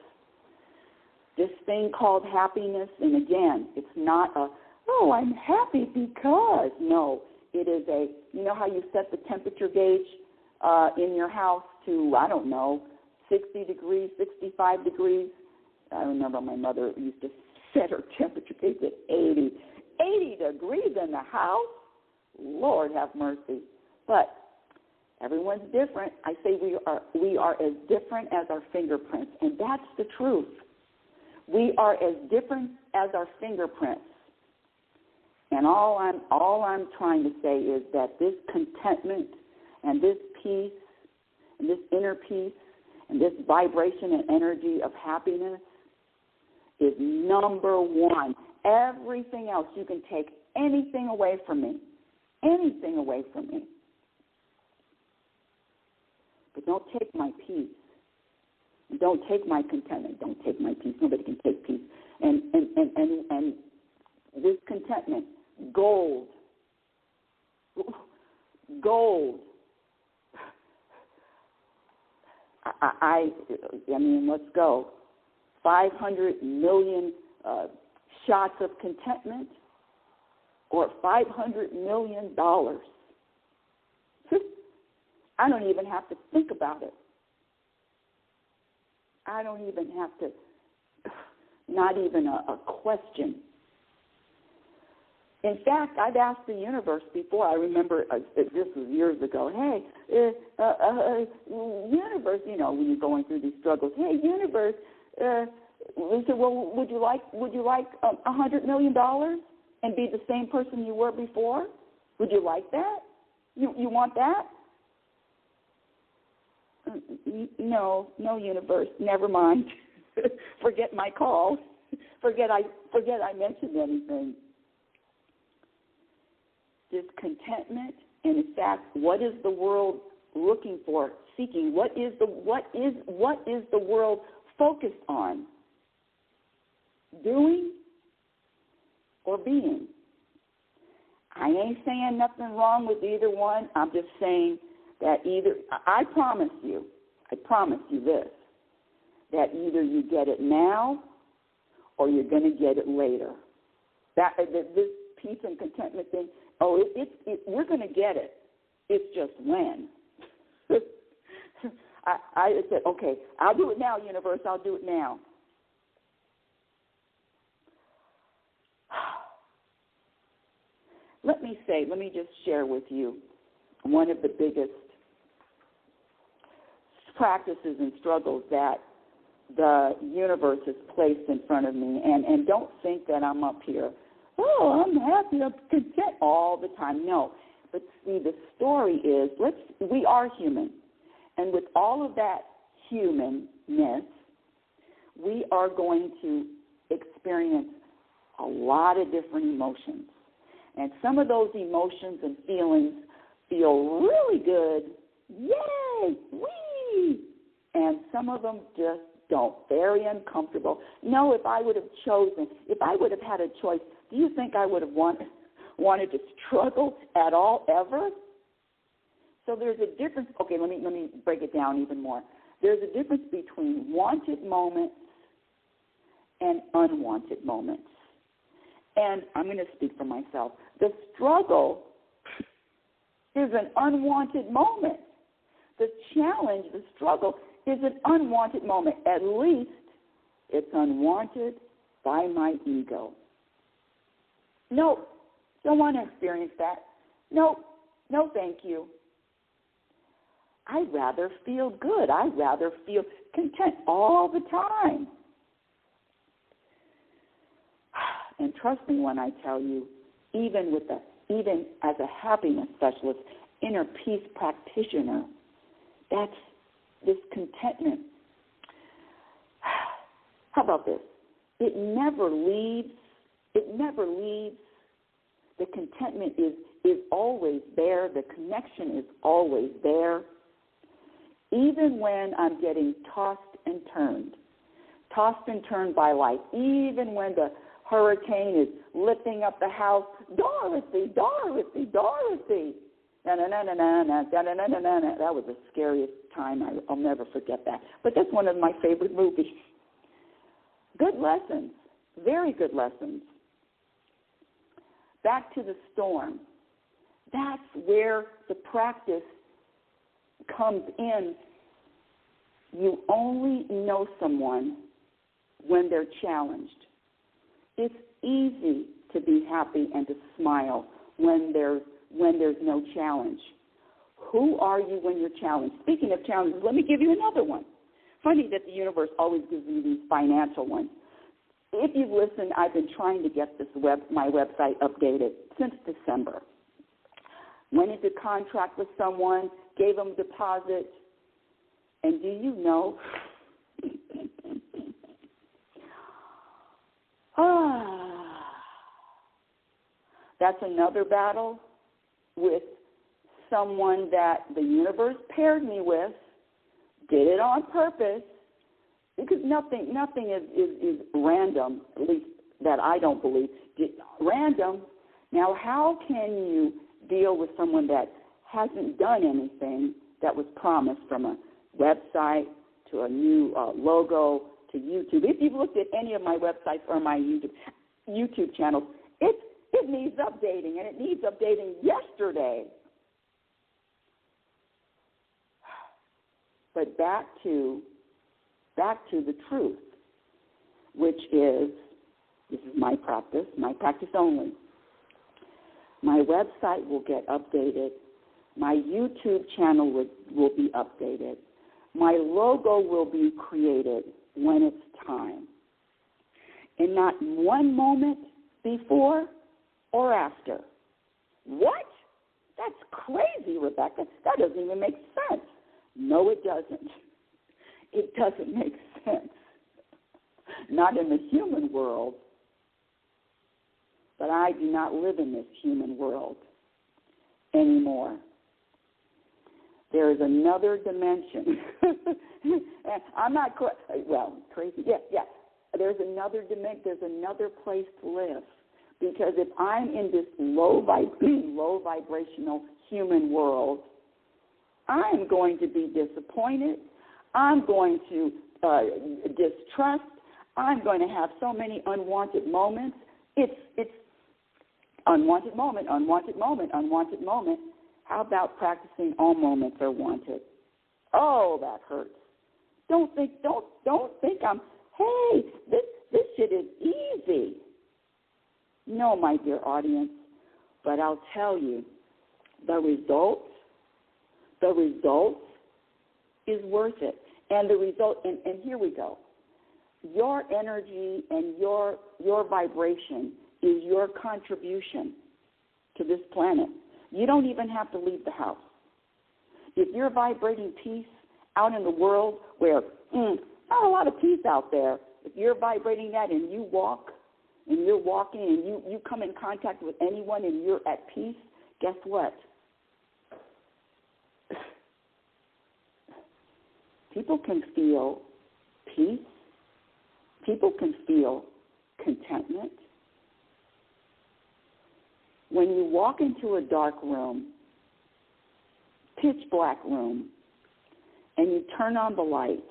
This thing called happiness, and again, it's not a, oh, I'm happy because. No, it is a, you know how you set the temperature gauge in your house to, I don't know, 60 degrees, 65 degrees? I remember my mother used to set her temperature gauge at 80. 80 degrees in the house? Lord have mercy. But everyone's different. I say we are as different as our fingerprints, and that's the truth. We are as different as our fingerprints. And all I'm trying to say is that this contentment and this peace and this inner peace and this vibration and energy of happiness is number one. Everything else, you can take anything away from me. Anything away from me. But don't take my peace. Don't take my contentment. Don't take my peace. Nobody can take peace. And with contentment, gold. I mean, let's go. 500 million shots of contentment, or $500 million. I don't even have to think about it. I don't even have to, not even a question. In fact, I've asked the universe before. I remember this was years ago. Hey, universe, you know, when you're going through these struggles. Hey, universe, we said, well, would you like $100 million and be the same person you were before? Would you like that? You want that? No, universe. Never mind. Forget my call. Forget I mentioned anything. This contentment, and in fact, what is the world looking for, seeking? What is the world focused on? Doing or being? I ain't saying nothing wrong with either one. I'm just saying that I promise you this, that either you get it now or you're going to get it later. This peace and contentment thing, we're going to get it. It's just when. I said, okay, I'll do it now, universe, I'll do it now. Let me just share with you one of the biggest practices and struggles that the universe has placed in front of me. And don't think that I'm up here, oh, I'm happy, I'm content all the time. No. But see, the story is, we are human. And with all of that humanness, we are going to experience a lot of different emotions. And some of those emotions and feelings feel really good. Yay! Whee! And some of them just don't. Very uncomfortable. No, if I would have had a choice, do you think I would have wanted to struggle at all ever? So there's a difference. Okay, let me break it down even more. There's a difference between wanted moments and unwanted moments. And I'm going to speak for myself. The struggle is an unwanted moment. The challenge, the struggle, is an unwanted moment. At least it's unwanted by my ego. No, don't want to experience that. No, thank you. I'd rather feel good. I'd rather feel content all the time. And trust me when I tell you, even as a happiness specialist, inner peace practitioner, that's this contentment. How about this? It never leaves. The contentment is always there. The connection is always there. Even when I'm getting tossed and turned, tossed and turned by life, even when the hurricane is lifting up the house. Dorothy, Dorothy, Dorothy. Na-na-na-na-na-na, da-na-na-na-na-na. That was the scariest time. I'll never forget that. But that's one of my favorite movies. Good lessons, very good lessons. Back to the storm. That's where the practice comes in. You only know someone when they're challenged. It's easy to be happy and to smile when there's no challenge. Who are you when you're challenged? Speaking of challenges, let me give you another one. Funny that the universe always gives me these financial ones. If you've listened, I've been trying to get my website updated since December. Went into contract with someone, gave them a deposit, and do you know, that's another battle with someone that the universe paired me with, did it on purpose, because nothing is random, at least that I don't believe. Random. Now, how can you deal with someone that hasn't done anything that was promised, from a website to a new logo to YouTube? If you've looked at any of my websites or my YouTube channels, it needs updating, and it needs updating yesterday. But back to the truth, which is, this is my practice only. My website will get updated. My YouTube channel will be updated. My logo will be created when it's time. And not one moment before or after. What? That's crazy, Rebecca. That doesn't even make sense. No, it doesn't. It doesn't make sense. Not in the human world. But I do not live in this human world anymore. There is another dimension. I'm not crazy. Yeah. There's another dimension. There's another place to live. Because if I'm in this low vibrational human world, I'm going to be disappointed. I'm going to distrust. I'm going to have so many unwanted moments. It's unwanted moment, unwanted moment, unwanted moment. How about practicing all moments are wanted? Oh, that hurts. Don't think I'm, hey, this shit is easy. No, my dear audience, but I'll tell you, the results is worth it. And the result, and here we go. Your energy and your vibration is your contribution to this planet. You don't even have to leave the house. If you're vibrating peace out in the world where not a lot of peace out there, if you're vibrating that and you walk and you're walking and you come in contact with anyone and you're at peace, guess what? People can feel peace. People can feel contentment. When you walk into a dark room, pitch black room, and you turn on the light,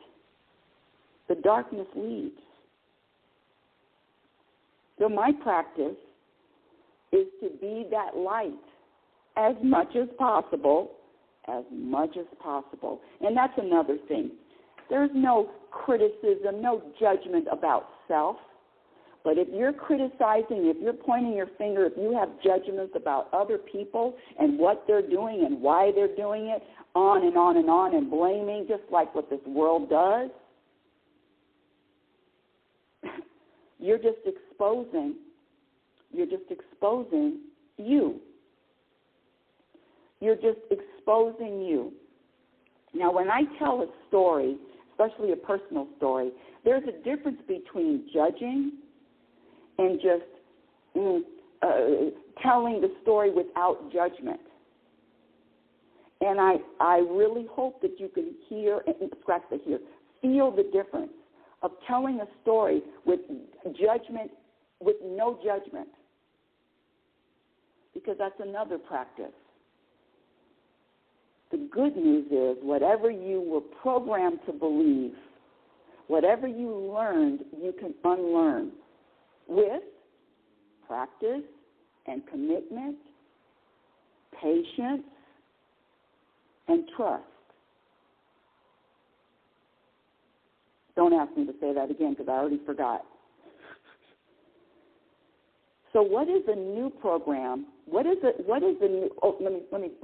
the darkness leaves. So my practice is to be that light as much as possible. And that's another thing. There's no criticism, no judgment about self. But if you're criticizing, if you're pointing your finger, if you have judgments about other people and what they're doing and why they're doing it, on and on and on, and blaming, just like what this world does, you're just exposing you. You're just exposing you. Now, when I tell a story, especially a personal story, there's a difference between judging and just telling the story without judgment. And I really hope that you can feel the difference of telling a story with judgment, with no judgment. Because that's another practice. The good news is whatever you were programmed to believe, whatever you learned, you can unlearn with practice and commitment, patience, and trust. Don't ask me to say that again because I already forgot. So what is a new program? What is the new? Oh, let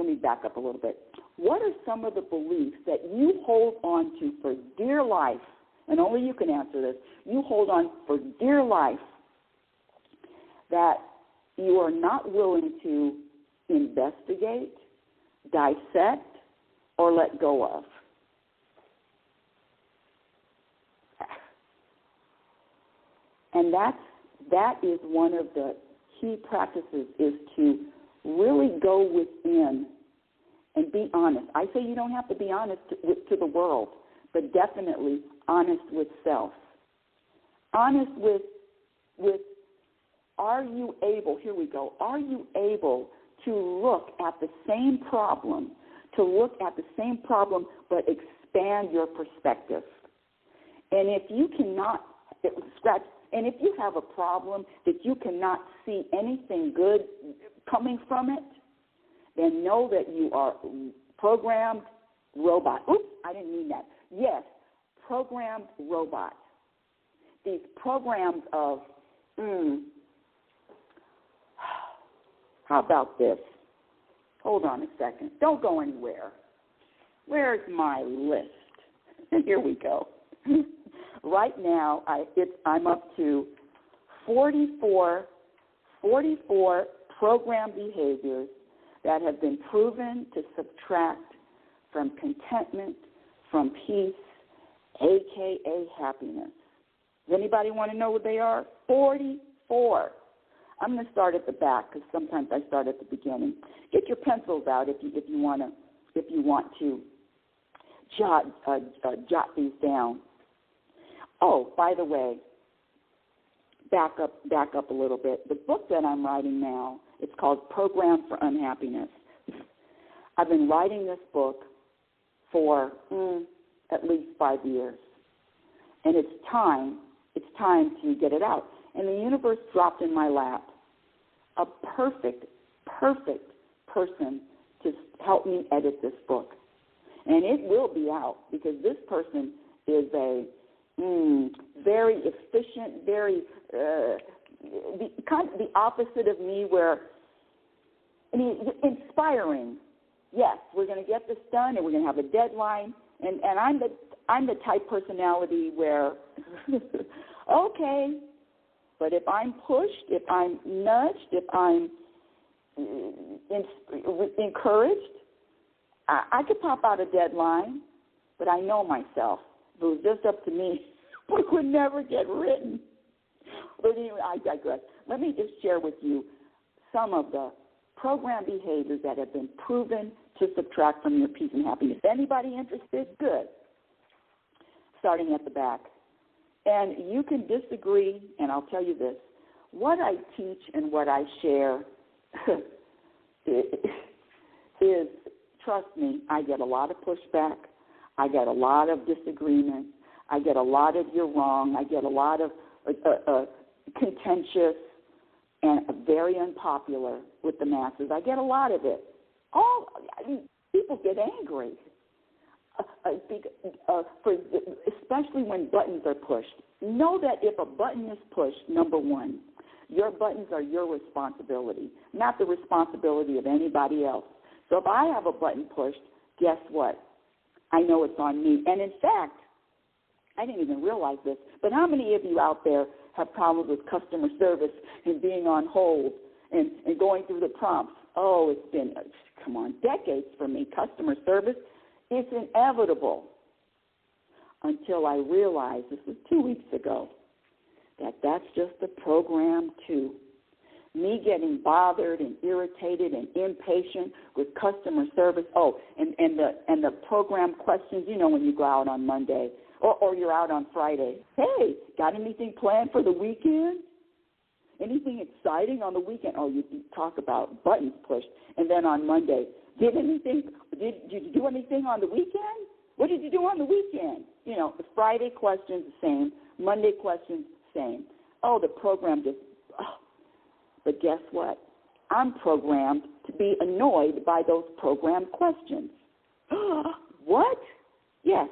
me back up a little bit. What are some of the beliefs that you hold on to for dear life? And only you can answer this. You hold on for dear life that you are not willing to investigate, dissect, or let go of. And that is one of the key practices, is to really go within and be honest. I say you don't have to be honest to the world, but definitely honest with self. Honest with are you able, here we go, are you able to look at the same problem, but expand your perspective? And if you cannot, and if you have a problem that you cannot see anything good coming from it, then know that you are programmed robot. Oops, I didn't mean that. Yes, programmed robot. These programs of, how about this? Hold on a second. Don't go anywhere. Where's my list? Here we go. Right now, I'm up to 44 program behaviors that have been proven to subtract from contentment, from peace, a.k.a. happiness. Does anybody want to know what they are? 44. I'm going to start at the back because sometimes I start at the beginning. Get your pencils out if you want to jot these down. Oh, by the way, back up a little bit. The book that I'm writing now, it's called Program for Unhappiness. I've been writing this book for at least 5 years, and it's time to get it out. And the universe dropped in my lap a perfect person to help me edit this book, and it will be out because this person is a very efficient, very the opposite of me, where inspiring. Yes, we're going to get this done, and we're going to have a deadline. And I'm the type personality where, okay, but if I'm pushed, if I'm nudged, if I'm encouraged, I could pop out a deadline. But I know myself. If it was just up to me, the book would never get written. But anyway, I digress. Let me just share with you some of the program behaviors that have been proven to subtract from your peace and happiness. Anybody interested? Good. Starting at the back. And you can disagree, and I'll tell you this. What I teach and what I share is, trust me, I get a lot of pushback. I get a lot of disagreement. I get a lot of you're wrong. I get a lot of contentious and very unpopular with the masses. I get a lot of it. People get angry, especially when buttons are pushed. Know that if a button is pushed, number one, your buttons are your responsibility, not the responsibility of anybody else. So if I have a button pushed, guess what? I know it's on me. And in fact, I didn't even realize this, but how many of you out there have problems with customer service and being on hold and going through the prompts? Oh, it's been, decades for me. Customer service, it's inevitable. Until I realized, this was 2 weeks ago, that's just the program too. Me getting bothered and irritated and impatient with customer service. Oh, and the program questions, when you go out on Monday, Or you're out on Friday. Hey, got anything planned for the weekend? Anything exciting on the weekend? Oh, you talk about buttons pushed. And then on Monday, did you do anything on the weekend? What did you do on the weekend? You know, the Friday questions the same, Monday questions the same. Oh, the program just, but guess what? I'm programmed to be annoyed by those program questions. What? Yes,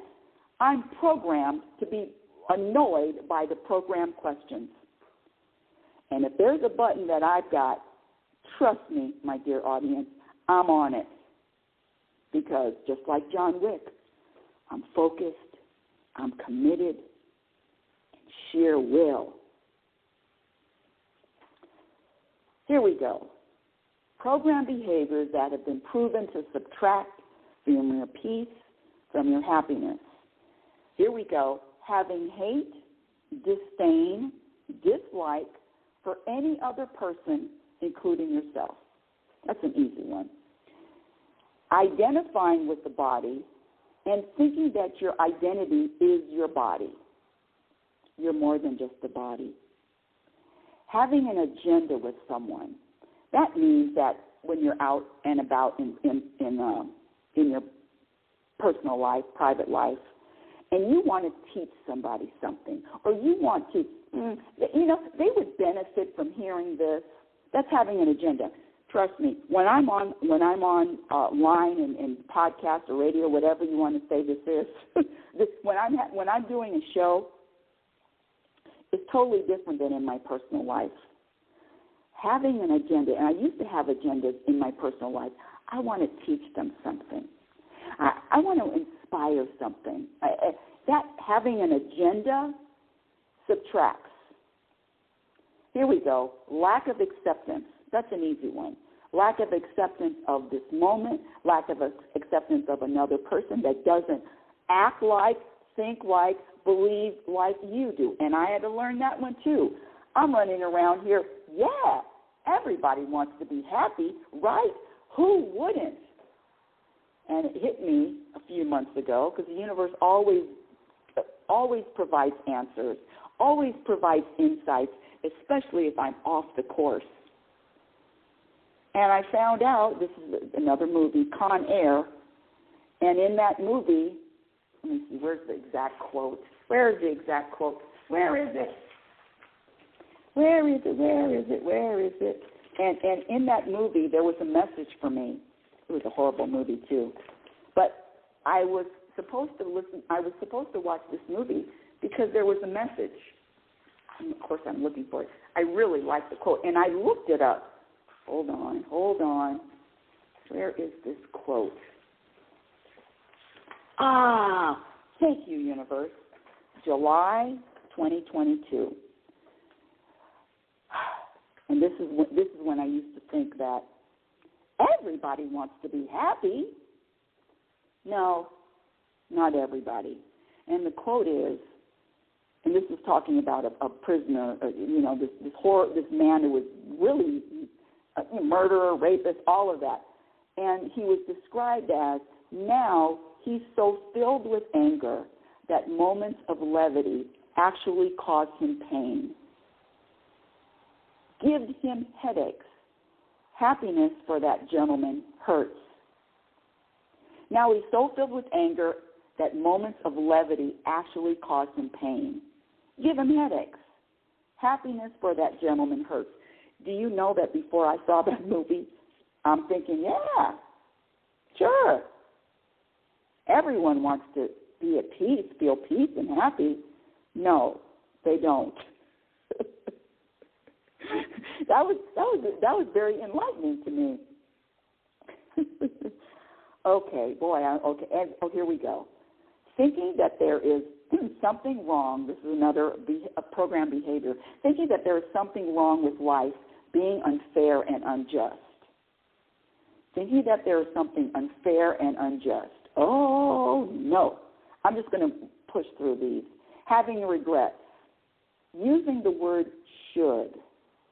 I'm programmed to be annoyed by the program questions. And if there's a button that I've got, trust me, my dear audience, I'm on it. Because just like John Wick, I'm focused, I'm committed, and sheer will. Here we go. Program behaviors that have been proven to subtract from your peace, from your happiness. Here we go. Having hate, disdain, dislike for any other person, including yourself. That's an easy one. Identifying with the body and thinking that your identity is your body. You're more than just a body. Having an agenda with someone. That means that when you're out and about in your personal life, private life, and you want to teach somebody something, or you want to, they would benefit from hearing this. That's having an agenda. Trust me, when I'm on line and podcast or radio, whatever you want to say this is, when I'm doing a show, it's totally different than in my personal life. Having an agenda, and I used to have agendas in my personal life. I want to teach them something. I want to inspire something. That having an agenda subtracts. Here we go. Lack of acceptance. That's an easy one. Lack of acceptance of this moment, lack of acceptance of another person that doesn't act like, think like, believe like you do. And I had to learn that one too. I'm running around here, everybody wants to be happy, right? Who wouldn't? And it hit me a few months ago because the universe always provides answers, always provides insights, especially if I'm off the course. And I found out, this is another movie, Con Air, and in that movie, let me see, where's the exact quote? Where is the exact quote? Where is it? Where is it? Where is it? Where is it? And in that movie, there was a message for me. It was a horrible movie, too. But I was supposed to watch this movie because there was a message. And of course, I'm looking for it. I really liked the quote, and I looked it up. Hold on. Where is this quote? Thank you, universe. July 2022. And this is when I used to think that everybody wants to be happy. No, not everybody. And the quote is, and this is talking about a prisoner, this man who was really a murderer, rapist, all of that. And he was described as, now he's so filled with anger that moments of levity actually cause him pain. Gives him headaches. Happiness for that gentleman hurts. Now he's so filled with anger that moments of levity actually cause him pain. Give him headaches. Happiness for that gentleman hurts. Do you know that before I saw that movie, I'm thinking, yeah, sure. Everyone wants to be at peace, feel peace and happy. No, they don't. That was very enlightening to me. Okay, here we go. Thinking that there is something wrong, this is another program behavior, thinking that there is something wrong with life being unfair and unjust. Thinking that there is something unfair and unjust. Oh, no. I'm just going to push through these. Having regrets. Using the word should.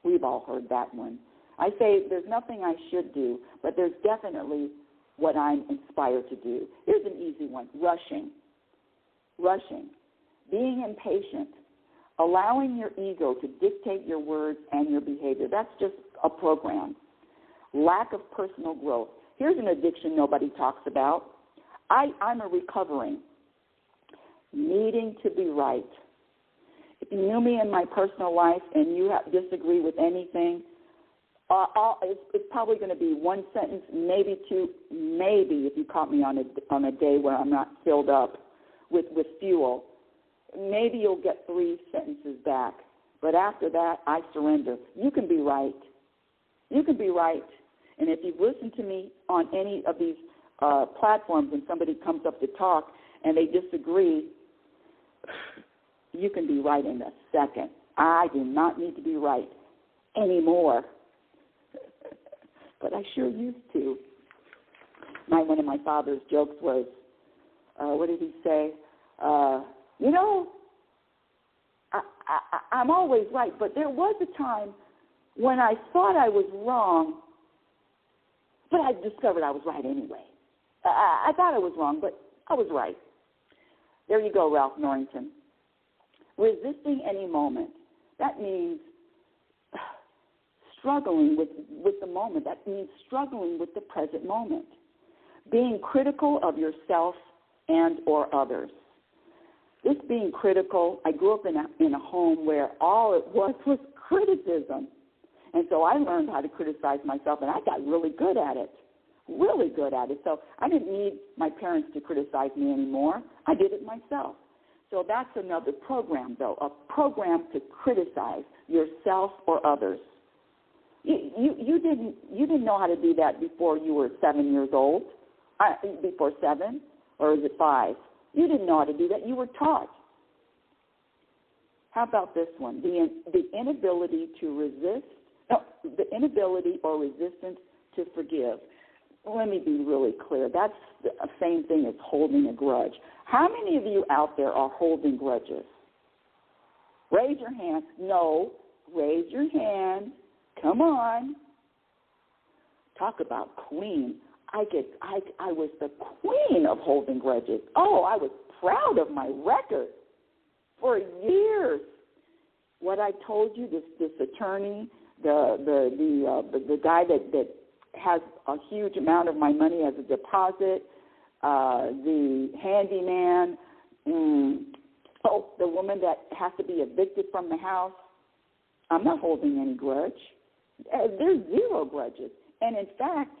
We've all heard that one. I say there's nothing I should do, but there's definitely what I'm inspired to do. Here's an easy one. Rushing. being impatient, allowing your ego to dictate your words and your behavior. That's just a program. Lack of personal growth. Here's an addiction nobody talks about. I'm a recovering. Needing to be right. If you knew me in my personal life and you disagree with anything, it's probably going to be one sentence, maybe two, maybe if you caught me on a day where I'm not filled up with fuel, maybe you'll get 3 sentences back. But after that, I surrender. You can be right. You can be right. And if you've listened to me on any of these platforms and somebody comes up to talk and they disagree, you can be right in a second. I do not need to be right anymore. But I sure used to. One of my father's jokes was, what did he say? I'm always right, but there was a time when I thought I was wrong, but I discovered I was right anyway. I thought I was wrong, but I was right. There you go, Ralph Norrington. Resisting any moment. That means struggling with the moment. That means struggling with the present moment. Being critical of yourself and or others. This being critical, I grew up in a home where all it was criticism. And so I learned how to criticize myself, and I got really good at it. Really good at it. So I didn't need my parents to criticize me anymore. I did it myself. So that's another program, though, a program to criticize yourself or others. You didn't know how to do that before you were 7 years old, before 7, or is it 5? You didn't know how to do that. You were taught. How about this one? The inability to resist, the inability or resistance to forgive. Let me be really clear. That's the same thing as holding a grudge. How many of you out there are holding grudges? Raise your hand. No. Raise your hand. Come on. Talk about queen. I was the queen of holding grudges. Oh, I was proud of my record for years. What I told you, this attorney, the guy that has a huge amount of my money as a deposit, the handyman, the woman that has to be evicted from the house. I'm not holding any grudge. There's 0 grudges. And in fact,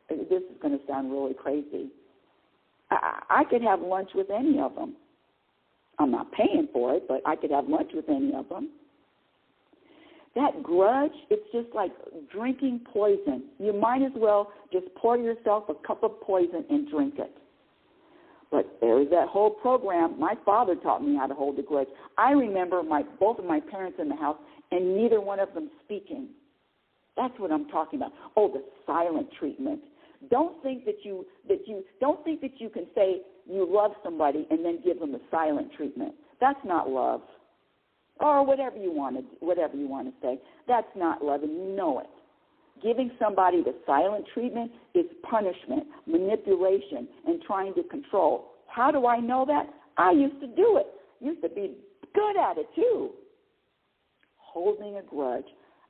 this is going to sound really crazy. I could have lunch with any of them. I'm not paying for it, but I could have lunch with any of them. That grudge, it's just like drinking poison. You might as well just pour yourself a cup of poison and drink it. But there's that whole program. My father taught me how to hold a grudge. I remember both of my parents in the house and neither one of them speaking. That's what I'm talking about. Oh, the silent treatment. Don't think that you can say you love somebody and then give them a silent treatment. That's not love. Or whatever you want to say. That's not love, and you know it. Giving somebody the silent treatment is punishment, manipulation, and trying to control. How do I know that? I used to do it. Used to be good at it too. Holding a grudge.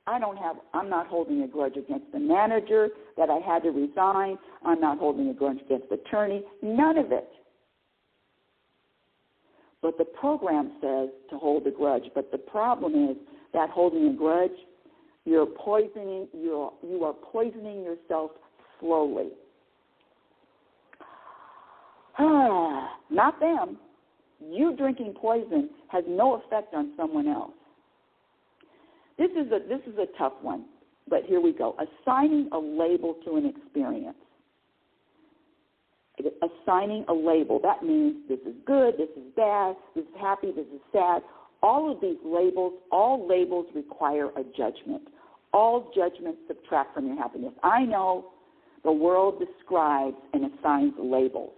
I'm not holding a grudge against the manager that I had to resign. I'm not holding a grudge against the attorney. None of it. But the program says to hold a grudge. But the problem is that holding a grudge, you are poisoning yourself slowly. Not them. You drinking poison has no effect on someone else. This is a tough one, but here we go. Assigning a label to an experience. Assigning a label. That means this is good, this is bad, this is happy, this is sad. All of these labels, all labels require a judgment. All judgments subtract from your happiness. I know the world describes and assigns labels,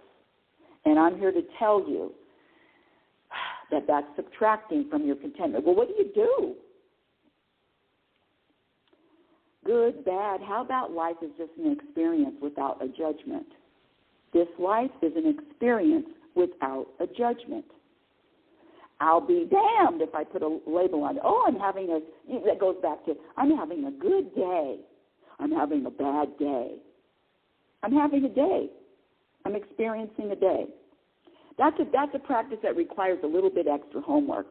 and I'm here to tell you that that's subtracting from your contentment. Well, what do you do? Good, bad. How about life is just an experience without a judgment? This life is an experience without a judgment. I'll be damned if I put a label on it. Oh, that goes back to, I'm having a good day. I'm having a bad day. I'm having a day. I'm experiencing a day. That's a practice that requires a little bit extra homework.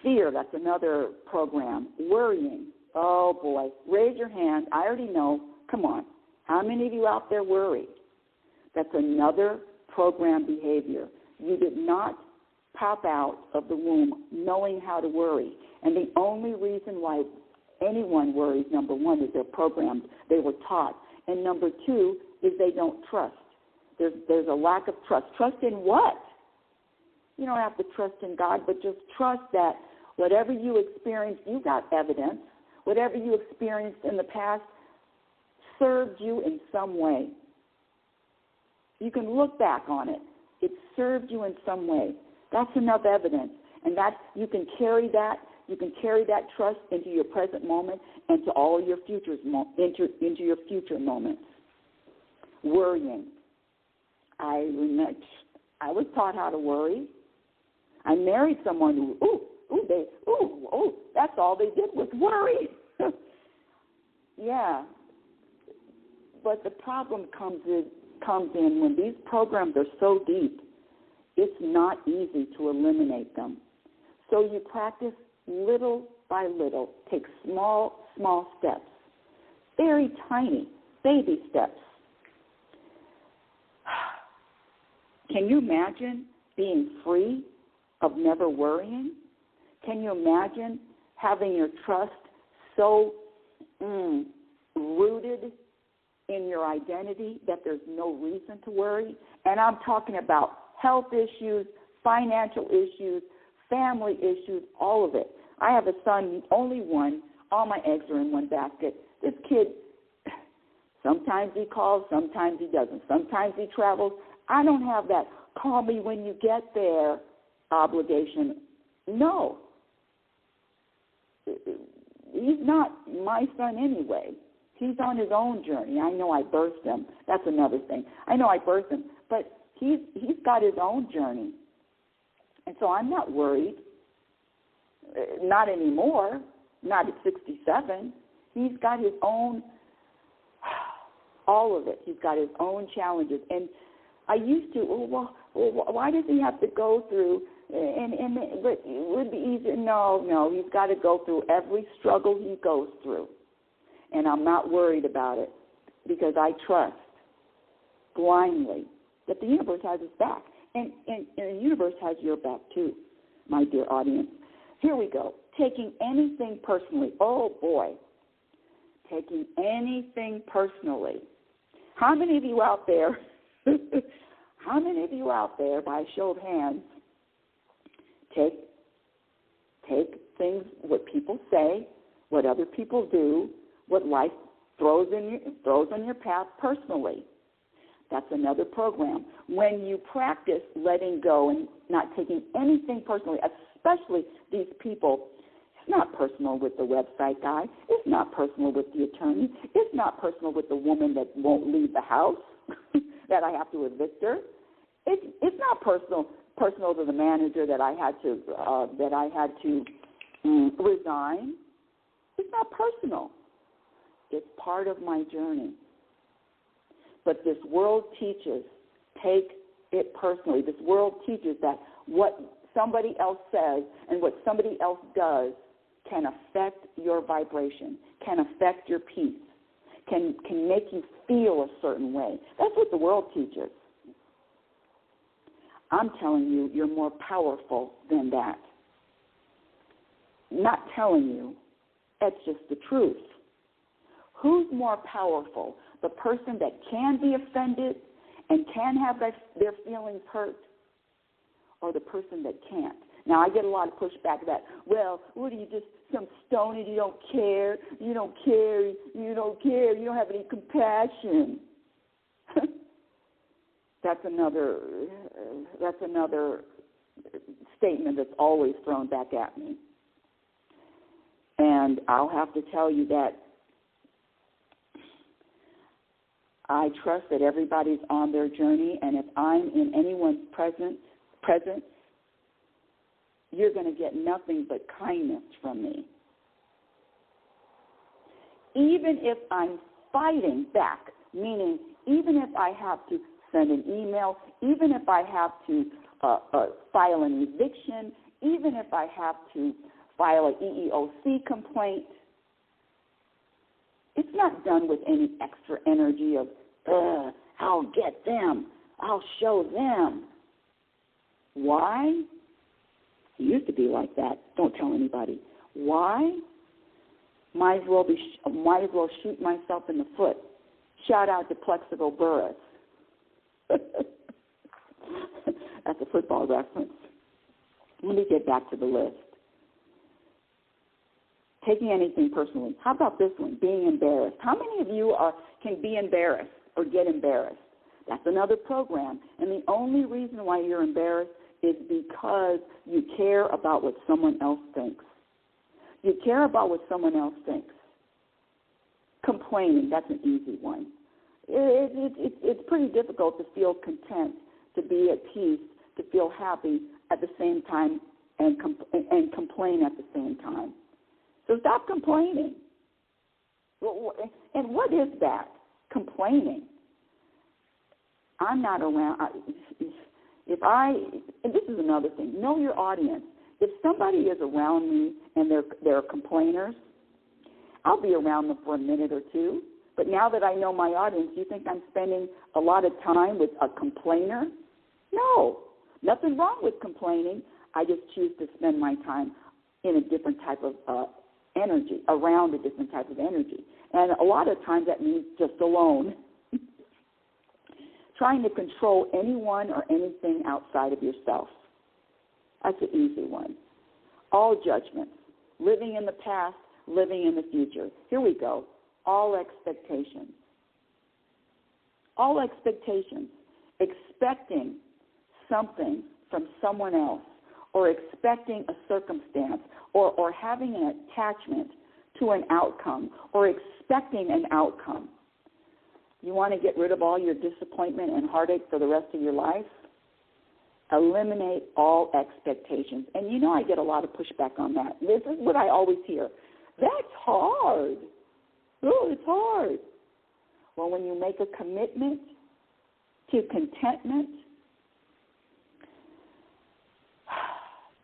Fear, that's another program. Worrying, oh boy, raise your hand. I already know. Come on. How many of you out there worry? That's another program behavior. You did not pop out of the womb knowing how to worry. And the only reason why anyone worries, number one, is they're programmed. They were taught. And number two is they don't trust. There's a lack of trust. Trust in what? You don't have to trust in God, but just trust that whatever you experienced, you got evidence. Whatever you experienced in the past served you in some way. You can look back on it. It served you in some way. That's enough evidence. And that you can carry that trust into your present moment and to all your into your future moments. Worrying. I was taught how to worry. I married someone who, that's all they did was worry. Yeah. But the problem comes in when these programs are so deep, it's not easy to eliminate them. So you practice little by little. Take small steps, very tiny baby steps. Can you imagine being free of never worrying? Can you imagine having your trust so rooted in your identity that there's no reason to worry? And I'm talking about health issues, financial issues, family issues, all of it. I have a son, only one. All my eggs are in one basket. This kid, sometimes he calls, sometimes he doesn't. Sometimes he travels. I don't have that call me when you get there obligation. No. He's not my son anyway. He's on his own journey. I know I birthed him. That's another thing. I know I birthed him, but he's got his own journey. And so I'm not worried. Not anymore. Not at 67. He's got his own, all of it. He's got his own challenges. And I used to, why does he have to go through, but it would be easier. No, he's got to go through every struggle he goes through. And I'm not worried about it because I trust blindly that the universe has his back. And the universe has your back too, my dear audience. Here we go. Taking anything personally. Oh, boy. Taking anything personally. How many of you out there, by a show of hands, take things, what people say, what other people do, what life throws on your path personally? That's another program. When you practice letting go and not taking anything personally, especially these people, it's not personal with the website guy. It's not personal with the attorney. It's not personal with the woman that won't leave the house, that I have to evict her. It's not personal to the manager that I had to resign. It's not personal. It's part of my journey. But this world teaches, take it personally. This world teaches that what somebody else says and what somebody else does can affect your vibration, can affect your peace, can make you feel a certain way. That's what the world teaches. I'm telling you, you're more powerful than that. Not telling you, that's just the truth. Who's more powerful? The person that can be offended and can have their feelings hurt, or the person that can't? Now, I get a lot of pushback that, well, what are you, just some stony, you don't care, you don't have any compassion. That's another statement that's always thrown back at me. And I'll have to tell you that I trust that everybody's on their journey, and if I'm in anyone's presence, you're going to get nothing but kindness from me. Even if I'm fighting back, meaning even if I have to send an email, even if I have to file an eviction, even if I have to file an EEOC complaint, it's not done with any extra energy of, I'll get them, I'll show them. Why? It used to be like that. Don't tell anybody. Why? Might as well shoot myself in the foot. Shout out to Plexico Burris. That's a football reference. Let me get back to the list. Taking anything personally. How about this one, being embarrassed? How many of you can be embarrassed or get embarrassed? That's another program. And the only reason why you're embarrassed is because you care about what someone else thinks. You care about what someone else thinks. Complaining, that's an easy one. It's pretty difficult to feel content, to be at peace, to feel happy at the same time and complain at the same time. So stop complaining. And what is that? Complaining. I'm not around. And this is another thing. Know your audience. If somebody is around me and they're complainers, I'll be around them for a minute or two. But now that I know my audience, you think I'm spending a lot of time with a complainer? No. Nothing wrong with complaining. I just choose to spend my time in a different type of energy, around a different type of energy. And a lot of times that means just alone. Trying to control anyone or anything outside of yourself. That's an easy one. All judgments. Living in the past, living in the future. Here we go. All expectations. All expectations. Expecting something from someone else, or expecting a circumstance, or having an attachment to an outcome, or expecting an outcome. You want to get rid of all your disappointment and heartache for the rest of your life? Eliminate all expectations. And you know I get a lot of pushback on that. This is what I always hear. That's hard. Oh, it's hard. Well, when you make a commitment to contentment,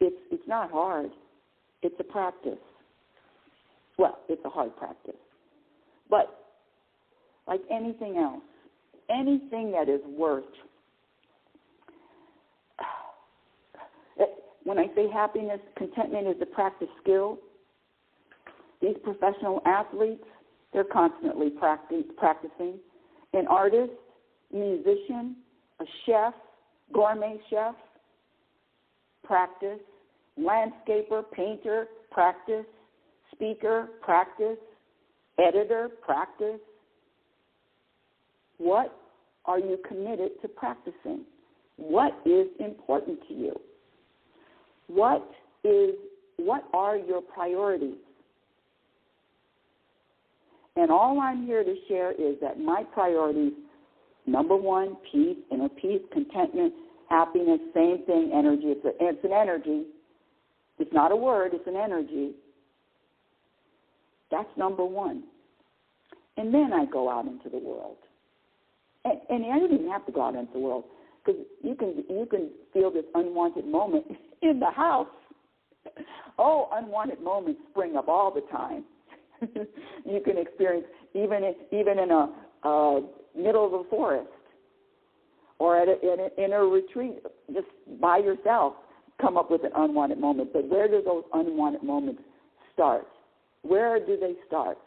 it's not hard. It's a practice. Well, it's a hard practice. But like anything else, anything that is worth, when I say happiness, contentment is a practice skill. These professional athletes, they're constantly practicing. An artist, musician, a chef, gourmet chef, practice. Landscaper, painter, practice. Speaker, practice. Editor, practice. What are you committed to practicing? What is important to you? What are your priorities? And all I'm here to share is that my priorities, number one, peace, inner peace, contentment, happiness, same thing, energy. It's an energy. It's not a word, it's an energy. That's number one. And then I go out into the world. And I don't even have to go out into the world, because you can feel this unwanted moment in the house. Oh, unwanted moments spring up all the time. You can experience even in a middle of a forest or in a retreat, just by yourself, come up with an unwanted moment. But where do those unwanted moments start? Where do they start?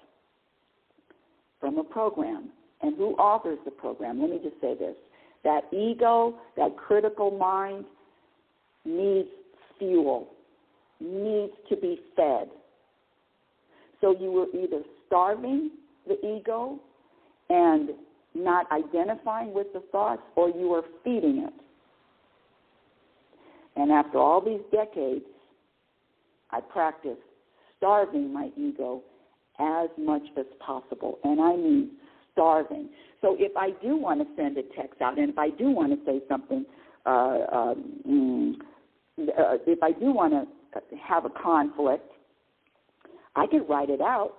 From a program. And who authors the program? Let me just say this. That ego, that critical mind needs fuel, needs to be fed. So you were either starving the ego and not identifying with the thoughts, or you were feeding it. And after all these decades, I practiced starving my ego as much as possible. And I mean starving. So if I do want to send a text out, and if I do want to say something, if I do want to have a conflict, I could write it out.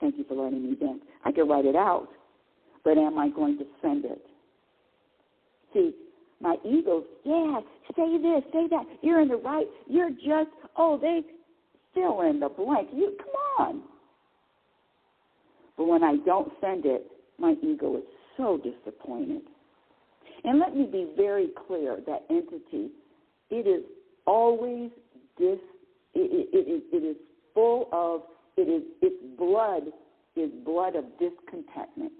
Thank you for letting me vent. I could write it out, but am I going to send it? See, my ego, yeah, say this, say that. You're in the right. You're just, they fill in the blank. You come on. But when I don't send it, my ego is so disappointed. And let me be very clear, that entity, it is always it is full of, its blood is blood of discontentment.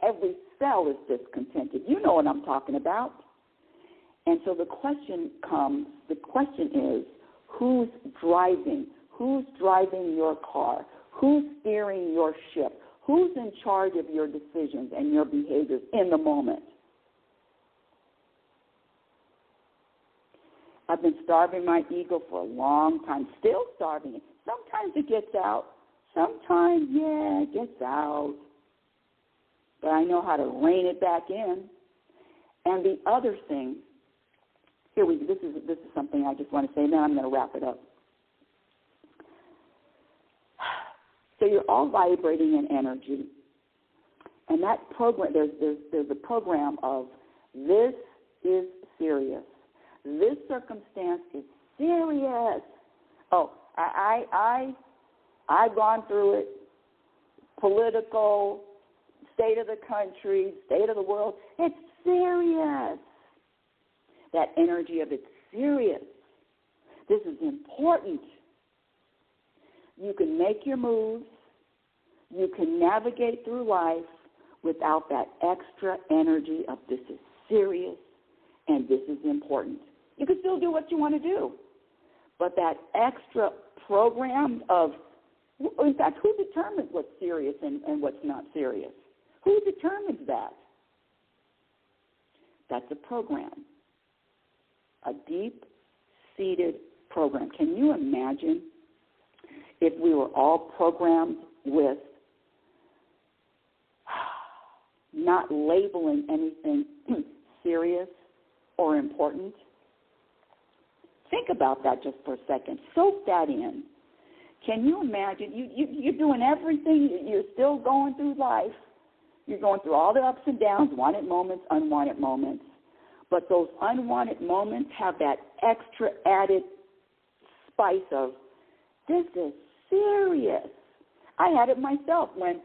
Every cell is discontented. You know what I'm talking about. And so the question is, who's driving? Who's driving your car? Who's steering your ship? Who's in charge of your decisions and your behaviors in the moment? I've been starving my ego for a long time, still starving it. Sometimes it gets out. Sometimes, it gets out. But I know how to rein it back in. And the other thing, this is something I just want to say, then I'm going to wrap it up. So you're all vibrating in energy. And that program, there's a program of, this is serious. This circumstance is serious. I've gone through it. Political, state of the country, state of the world. It's serious. That energy of it's serious. This is important. You can make your moves. You can navigate through life without that extra energy of this is serious and this is important. You can still do what you want to do. But that extra program of, in fact, who determines what's serious and what's not serious? Who determines that? That's a program, a deep-seated program. Can you imagine if we were all programmed with not labeling anything serious or important? Think about that just for a second. Soak that in. Can you imagine? You're doing everything. You're still going through life. You're going through all the ups and downs, wanted moments, unwanted moments. But those unwanted moments have that extra added spice of, this is serious. I had it myself when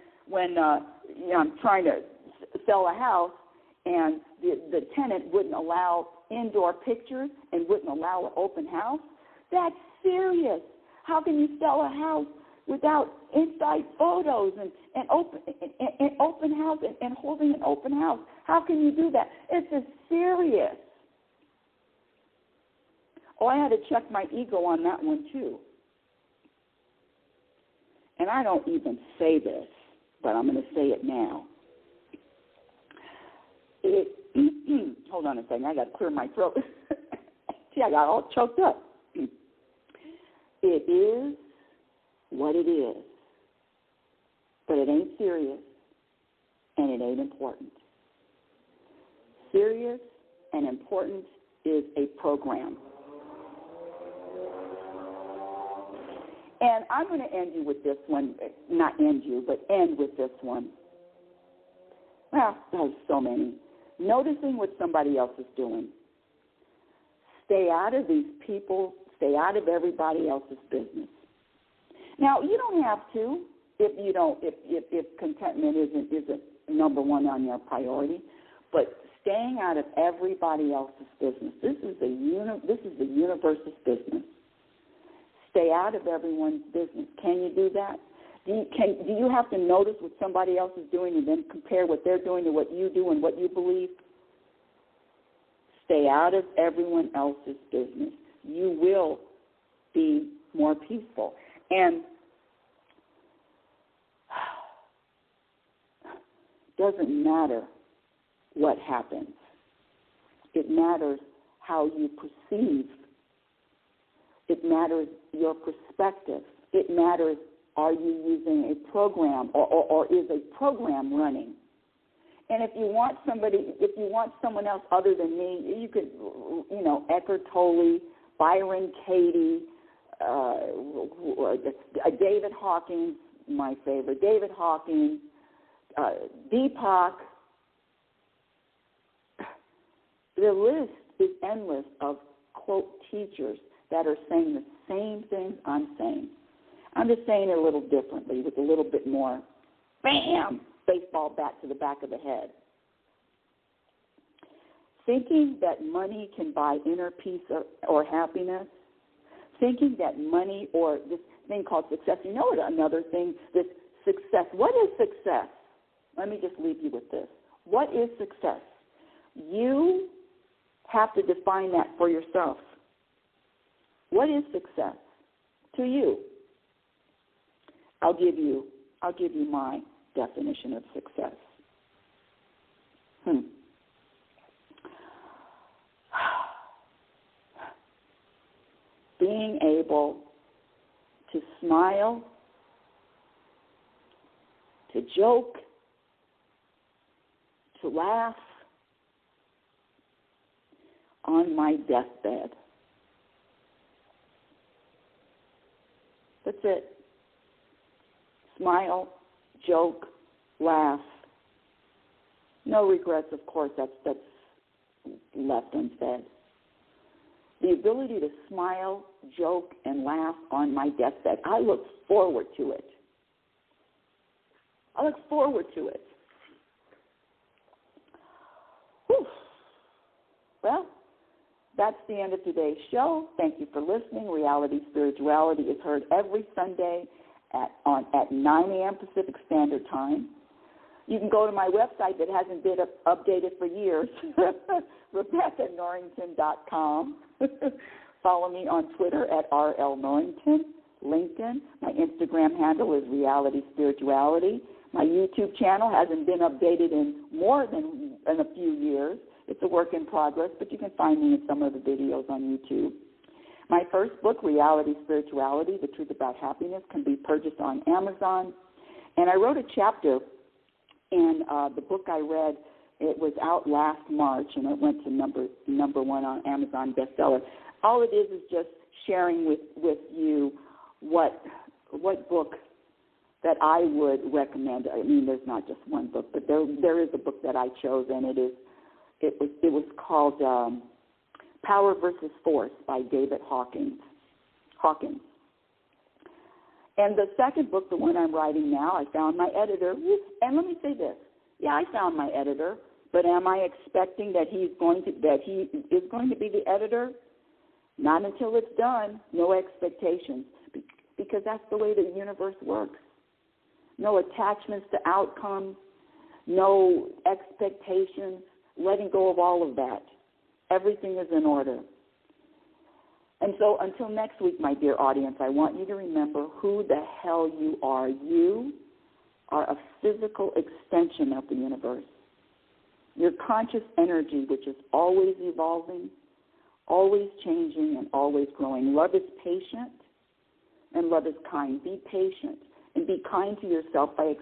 I'm trying to sell a house, and the tenant wouldn't allow indoor pictures and wouldn't allow an open house. That's serious. How can you sell a house without inside photos and open house and holding an open house? How can you do that? It's just serious. I had to check my ego on that one too. And I don't even say this, but I'm going to say it now. Hold on a second. I got to clear my throat. See, I got all choked up. It is what it is, but it ain't serious, and it ain't important. Serious and important is a program. And I'm going to end you with this one. Not end you, but end with this one. Well, there's so many. Noticing what somebody else is doing. Stay out of these people. Stay out of everybody else's business. Now, you don't have to if contentment isn't number one on your priority, but staying out of everybody else's business. This is the universe's business. Stay out of everyone's business. Can you do that? Do you have to notice what somebody else is doing and then compare what they're doing to what you do and what you believe? Stay out of everyone else's business. You will be more peaceful. And doesn't matter what happens. It matters how you perceive. It matters your perspective. It matters are you using a program, or is a program running? And if you want someone else other than me, you could, Eckhart Tolle, Byron Katie, David Hawkins, my favorite, David Hawkins, Deepak. The list is endless of, quote, teachers that are saying the same things I'm saying. I'm just saying it a little differently with a little bit more, bam, baseball bat to the back of the head. Thinking that money can buy inner peace or happiness, thinking that money or this thing called success, another thing, this success. What is success? Let me just leave you with this. What is success? You have to define that for yourself. What is success to you? I'll give you my definition of success. Being able to smile, to joke, to laugh on my deathbed. That's it. Smile, joke, laugh. No regrets, of course, that's left unsaid. The ability to smile, joke, and laugh on my deathbed. I look forward to it. Whew. Well, that's the end of today's show. Thank you for listening. Reality Spirituality is heard every Sunday at 9 a.m. Pacific Standard Time. You can go to my website that hasn't been updated for years, RebeccaNorrington.com. Follow me on Twitter at RLNorrington, LinkedIn. My Instagram handle is Reality Spirituality. My YouTube channel hasn't been updated in more than a few years. It's a work in progress, but you can find me in some of the videos on YouTube. My first book, Reality Spirituality, The Truth About Happiness, can be purchased on Amazon. And I wrote a chapter in the book I read. It was out last March, and it went to number one on Amazon bestseller. All it is just sharing with you what book that I would recommend. I mean, there's not just one book, but there is a book that I chose, and it was called Power versus Force by David Hawkins. And the second book, the one I'm writing now, I found my editor. And let me say this. Yeah, I found my editor, but am I expecting that he is going to be the editor? Not until it's done. No expectations, because that's the way the universe works. No attachments to outcomes, no expectations, letting go of all of that. Everything is in order. And so until next week, my dear audience, I want you to remember who the hell you are. You are a physical extension of the universe. Your conscious energy, which is always evolving, always changing, and always growing. Love is patient, and love is kind. Be patient, and be kind to yourself by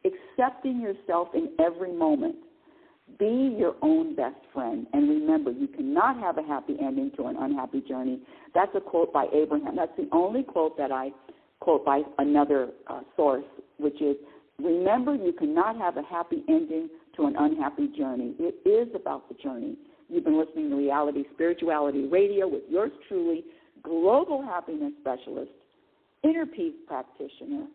accepting yourself in every moment. Be your own best friend. And remember, you cannot have a happy ending to an unhappy journey. That's a quote by Abraham. That's the only quote that I quote by another source, which is, remember, you cannot have a happy ending to an unhappy journey. It is about the journey. You've been listening to Reality Spirituality Radio with yours truly, global happiness specialist, inner peace practitioner,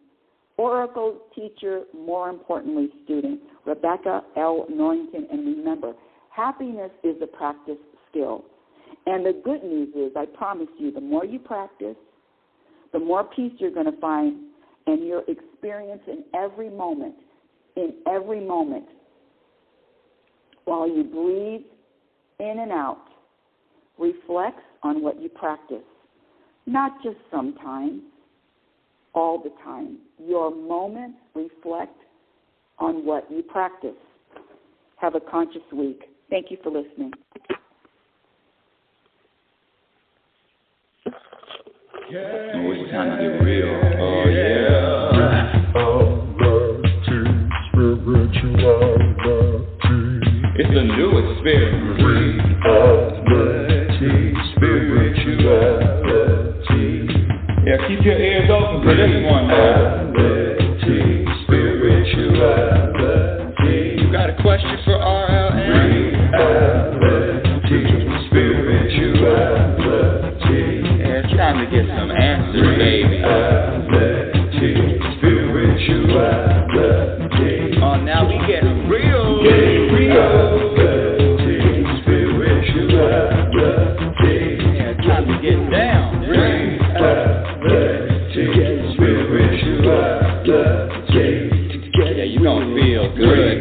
Oracle teacher, more importantly, student, Rebecca L. Norrington. And remember, happiness is a practice skill. And the good news is, I promise you, the more you practice, the more peace you're going to find, and your experience in every moment, while you breathe in and out, reflects on what you practice. Not just sometimes, all the time. Your moments reflect on what you practice. Have a conscious week. Thank you for listening. Oh, it's time to get real. Oh, yeah. It's a new experience. Spirituality. Yeah, keep your ears open for this one now. Spirituality. You got a question for RLN? Spirituality. Yeah, it's time to get some answers, baby. Spirituality. Oh, now we getting real. Spirituality. Yeah, it's time to get down. Spirituality. Yeah, you gonna feel good.